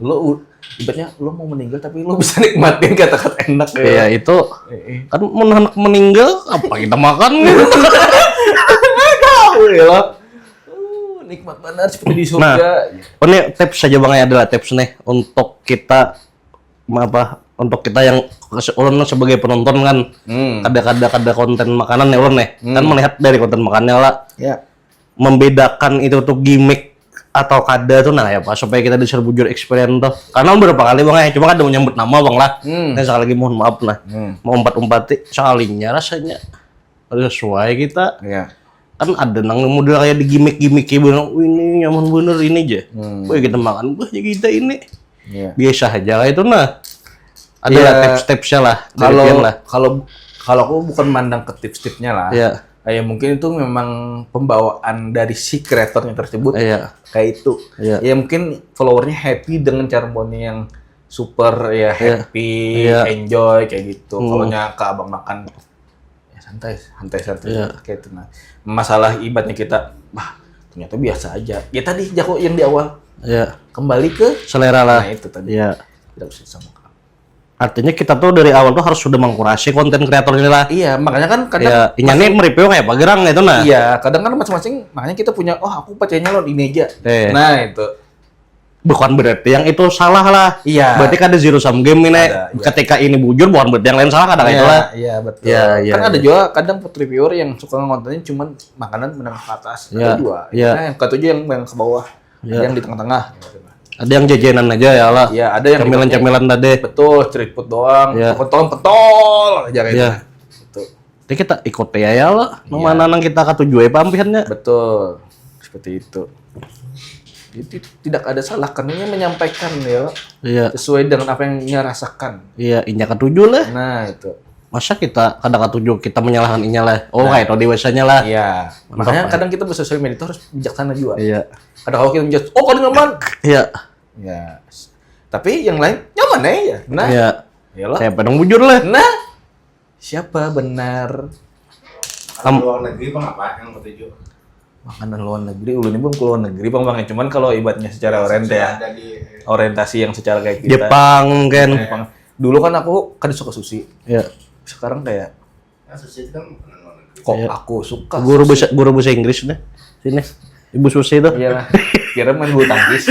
Lo ibaratnya lo mau meninggal tapi lo bisa nikmatin kata-kata enak ya. Iya, itu kan anak meninggal apa kita makan gitu. Tahu ya lo. Nikmat banget seperti di Nah, surga. ini tips saja Bang ya adalah tips nih untuk kita untuk kita yang ulun sebagai penonton kan ada konten makanan nih ulun nih kan melihat dari konten makannya lah Ya. membedakan itu tuh gimmick atau kada tuh nah ya Pak supaya kita bisa bujur experience tuh. Karena beberapa kali Bang ya, cuma kada mau nyebut nama Bang lah. Nah, sekali lagi mohon maaf nah. Mau umpat-umpati soalnya rasanya sesuai kita. Iya. Kan ada nang model kayak di gimmick-gimmick bilang, ini nyaman bener ini aja. Wah kita makan, wah ya kita ini. Iya. Biasa aja itu nah. Ada Iya. lah tips-tipsnya lah. dari Kalau Pian lah. kalau aku bukan mandang ke tips-tipsnya lah. Iya. Kayak mungkin itu memang pembawaan dari si kreatornya tersebut Iya. kayak itu. Iya. Ya mungkin followernya happy dengan cara membuatnya yang super ya happy, Iya. enjoy kayak gitu. Kalau ke abang makan ya santai Iya. kayak itu. Nah, masalah ibaratnya kita, wah ternyata biasa aja. Ya tadi Jako yang di awal Iya. kembali ke Selera lah. nah itu tadi. Iya. Tidak bisa disamakan. Artinya kita tuh dari awal tuh harus sudah mengkurasi konten kreator ini lah. Iya, makanya kan kadang Ya, inyane mereview kayak pagerang itu nah. iya, kadang kan masing-masing makanya kita punya aku percayanya lo ini aja. Nah, itu. Bukan berarti yang itu salah lah. Iya. Berarti kan ada zero sum game ini. Ada, iya. Ketika ini bujur bukan berarti yang lain salah kadang itu lah. Iya, betul. Iya, iya, Kan ada iya. juga kadang food reviewer yang suka ngontennya cuman makanan menengah ke atas. Iya, Ada juga. iya. Nah, yang ketujuh yang ke bawah. Iya. Ada yang di tengah-tengah. Ada yang jajanan aja ya lah. Iya, ada yang Camilan-camilan tadi. betul, street food doang. Iya. Pentol aja kayak Iya. gitu. Jadi kita ikut ya lah. Iya. Mana nang kita ketujuh pampihannya. Betul. Seperti itu. Jadi tidak ada salah karena ini menyampaikan ya Iya. sesuai dengan apa yang ia rasakan. Iya, inya ketujuh lah. Nah, itu. Masa kita kadang ketujuh kita menyalahkan inya lah. Oh, kayak tadi dewasanya lah. Iya. Mantap, Makanya Pak. kadang kita bersosial media itu harus bijaksana juga. Iya. Kadang kalau kita menjudge, oh kadang nyaman. Iya. Ya. Tapi yang lain nyaman ya. Nah, Iya. iyalah. Kayak pedang bujur lah. Nah, siapa benar Kalau luar negeri Bang apa yang ketujuh? makanan luar negeri? Ulun ini belum ke luar negeri bang ya. Cuman kalau ibaratnya secara Ada di orientasi yang secara kayak kita. Jepang kan. Jepang. Dulu kan aku kan suka sushi. Iya. Sekarang kayak sushi itu kan makanan luar negeri. kok Iya. aku suka. Guru bahasa Inggris nih. Sini. Ibu Susi itu. Iyalah. Kira main bulu tangkis.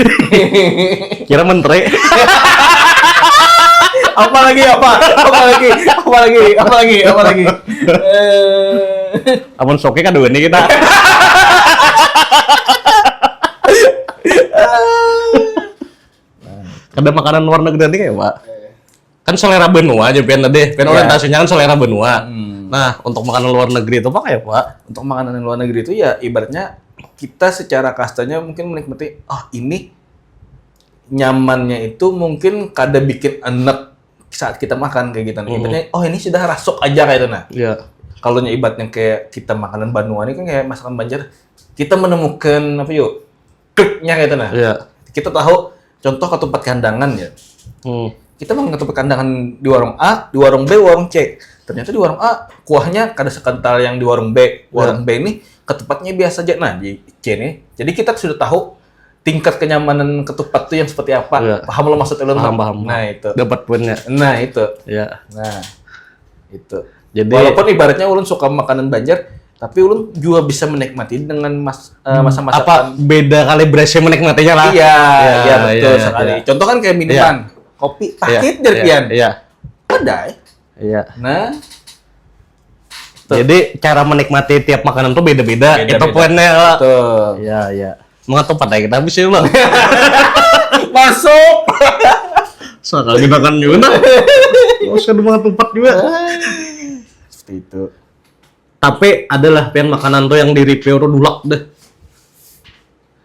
Kira menteri. Apa lagi? Amun soke kan dua nih kita. Ada makanan luar negeri nanti kayak Pak. Kan selera benua aja Pian tadi. Pian Iya. orientasinya kan selera benua. Nah, untuk makanan luar negeri itu Pak kayak Pak. Untuk makanan yang luar negeri itu ya ibaratnya kita secara kastanya mungkin menikmati ini nyamannya itu mungkin kada bikin enak saat kita makan kayak gitu. Ibaratnya ini sudah rasuk aja kayak itu nah. Iya. Kalau ibaratnya kayak kita makanan Banua ini kan kayak masakan Banjar, kita menemukan apa yuk kliknya kayak itu nah. Iya. Kita tahu contoh ketupat kandangan ya. Kita makan ketupat kandangan di warung A, di warung B, warung C. Ternyata di warung A kuahnya kada sekental yang di warung B. Warung B ini ketupatnya biasa aja. Nah di C ini, jadi kita sudah tahu tingkat kenyamanan ketupat itu yang seperti apa. Iya. Paham lo maksud lo? Paham. Nah itu. Dapat poinnya. Nah itu. Iya. Nah itu. Jadi Walaupun ibaratnya ulun suka makanan Banjar, tapi ulun juga bisa menikmati dengan masa-masa apa beda kalibrasi menikmatinya lah. Iya, Iya, iya betul iya, sekali. iya. Contoh kan kayak minuman, kopi pahit dari pian. Iya. Ada. Iya. Nah, Tuh. Jadi cara menikmati tiap makanan tuh beda-beda. Beda-beda. Itu poinnya lah. tuh. Iya, iya. Mengatur pada kita habis ya lah. Masuk. Sekali makan juga. Terus kan mengatur tempat juga. Seperti itu. Tapi adalah pian makanan tuh yang di review tuh dulak deh.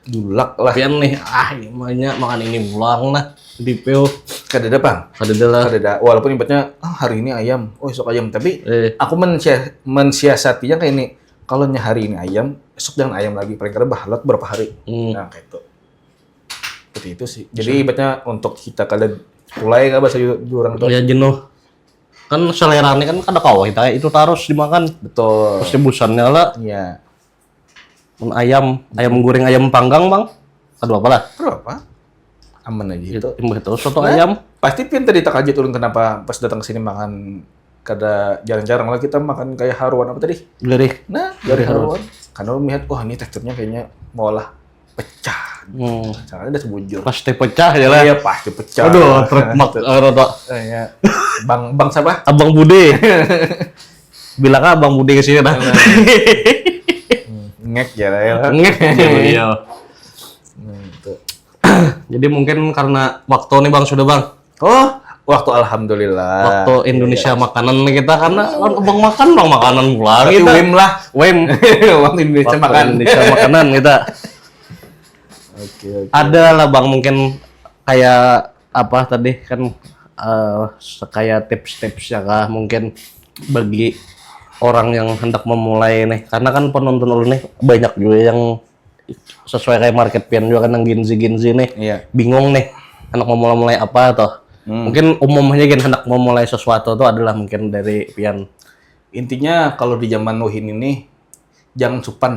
Dulak lah. Pian nih, banyak makan ini ulang lah. Di review. Kadada bang. Ada lah. Kadada. Walaupun ibaratnya hari ini ayam, esok ayam. Tapi aku mensiasatinya kayak ini. Kalau hari ini ayam, esok jangan ayam lagi. Paling kada bahalat berapa hari. Nah kayak itu. Seperti itu sih. Jadi ibaratnya untuk kita kalian mulai nggak bahasa jurang tuh. Ya jenuh. Kan selera ini kan kada kawah kita itu harus dimakan. Betul. Terus busannya lah. Iya. Ayam goreng ayam panggang bang. Aduh apa lah? Berapa? Aman aja itu. Itu soto ayam. Pasti pintar ditak aja turun kenapa pas datang ke sini makan kada jarang-jarang lah kita makan kayak haruan apa tadi? Gurih. Nah, dari haruan. Karena lu melihat wah ini teksturnya kayaknya malah pecah. Caranya udah sebujur. Pasti pecah ya lah. Iya, pasti pecah. Aduh, trademark rada. Iya. Bang siapa? Abang Bude. Bilang Abang Bude ke sini dah. Ngek ya lah ya. Ngek. Iya. Jadi mungkin karena waktu nih Bang sudah Bang. Oh, waktu alhamdulillah. Waktu Indonesia makanan nih kita karena kan Bang makan Bang makanan pula Tapi kita. Wim lah. Wim. Waktu Indonesia Waktu makan. Indonesia makanan kita. Oke. Ada lah Bang mungkin kayak apa tadi kan kayak tips-tips ya kah mungkin bagi orang yang hendak memulai nih karena kan penonton lu nih banyak juga yang sesuai kayak market pian juga kan yang Ginzi nih Iya. bingung nih hendak mau mulai apa toh mungkin umumnya gini hendak mau mulai sesuatu tuh adalah mungkin dari pian Intinya kalau di zaman Nuhin ini jangan supan.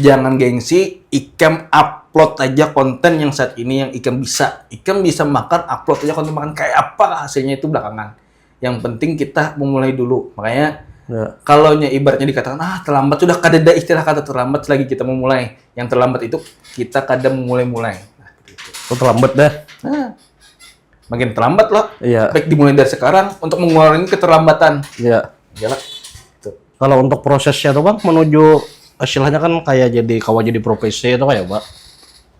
Jangan gengsi, Ikam upload aja konten yang saat ini yang Ikam bisa. Ikam bisa makan, upload aja konten makan kayak apa hasilnya itu belakangan. Yang penting kita memulai dulu. Makanya ya. kalau ibaratnya dikatakan terlambat sudah kadang istilah kata terlambat lagi kita memulai. Yang terlambat itu kita kadang memulai-mulai. Tuh terlambat dah Nah, makin terlambat loh. iya Baik dimulai dari sekarang untuk mengurangi keterlambatan. iya Iyalah. Tuh. kalau untuk prosesnya tuh Bang menuju istilahnya kan kayak jadi kawan jadi profesi itu kayak Pak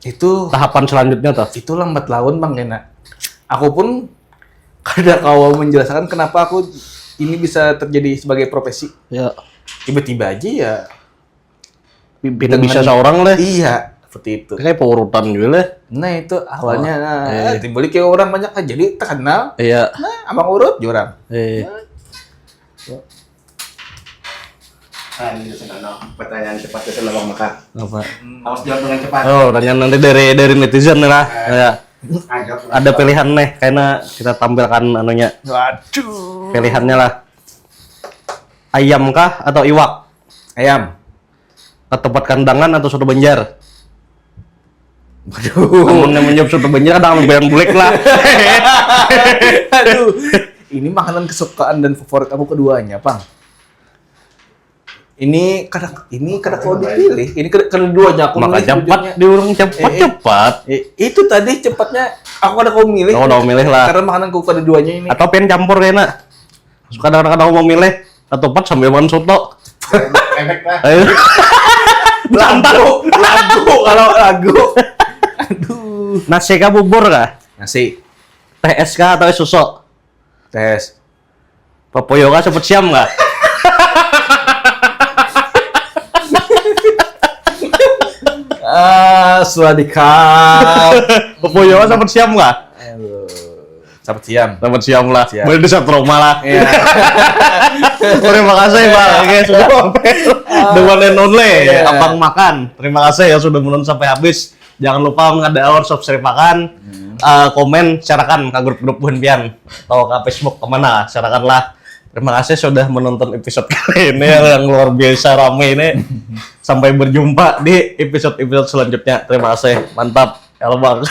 Itu tahapan selanjutnya tuh itu lambat laun Bang Kena. Aku pun kadang awal menjelaskan kenapa aku ini bisa terjadi sebagai profesi. ya Tiba-tiba aja ya. tidak bisa seorang lah Iya, seperti itu. kayak perurutan juga lah Nah itu awalnya, timbul kayak orang banyak aja jadi terkenal. iya Nah, abang urut jurang. Nah, ini sudah pertanyaan cepat itu Bang Makan. apa Harus jawab dengan cepat. oh tanya nanti dari netizen nih lah ya Ajak. ada pilihan nih karena kita tampilkan anunya Waduh. pilihannya lah ayam kah atau iwak Ayam. ke tempat kandangan atau soto Banjar Waduh. namun yang menjawab soto Banjar kadang yang bulik lah Aduh. Ini makanan kesukaan dan favorit aku keduanya, Bang. Ini kadang kalau dipilih, ini keduanya aku maka milih cepat jujurnya. diurung cepat Itu tadi cepatnya aku ada kau milih. Oh, udah milih lah. Karena makananku keduanya ini. atau pengen campur kayaknya kadang-kadang mau milih ketupat sambil makan soto Efek lah. ayo Lagu kalau lagu. Aduh. nasi kah bubur kah Nasi, TSK atau es susu tes. Popoyo kah cepet siam kah Swadikap. Popoyo kah cepet siam kah Sahabat siam. cepet siam lah Siap. boleh di satu rumah lah Iya. terima kasih Pak oke sudah sampai the one and only Iya. Abang Makan terima kasih ya sudah menonton sampai habis jangan lupa ada hour subscribe Makan komen share-kan ke grup-grup Bunpian atau ke Facebook kemana share-kanlah terima kasih sudah menonton episode kali ini yang luar biasa rame ini sampai berjumpa di episode-episode selanjutnya terima kasih mantap ya Bang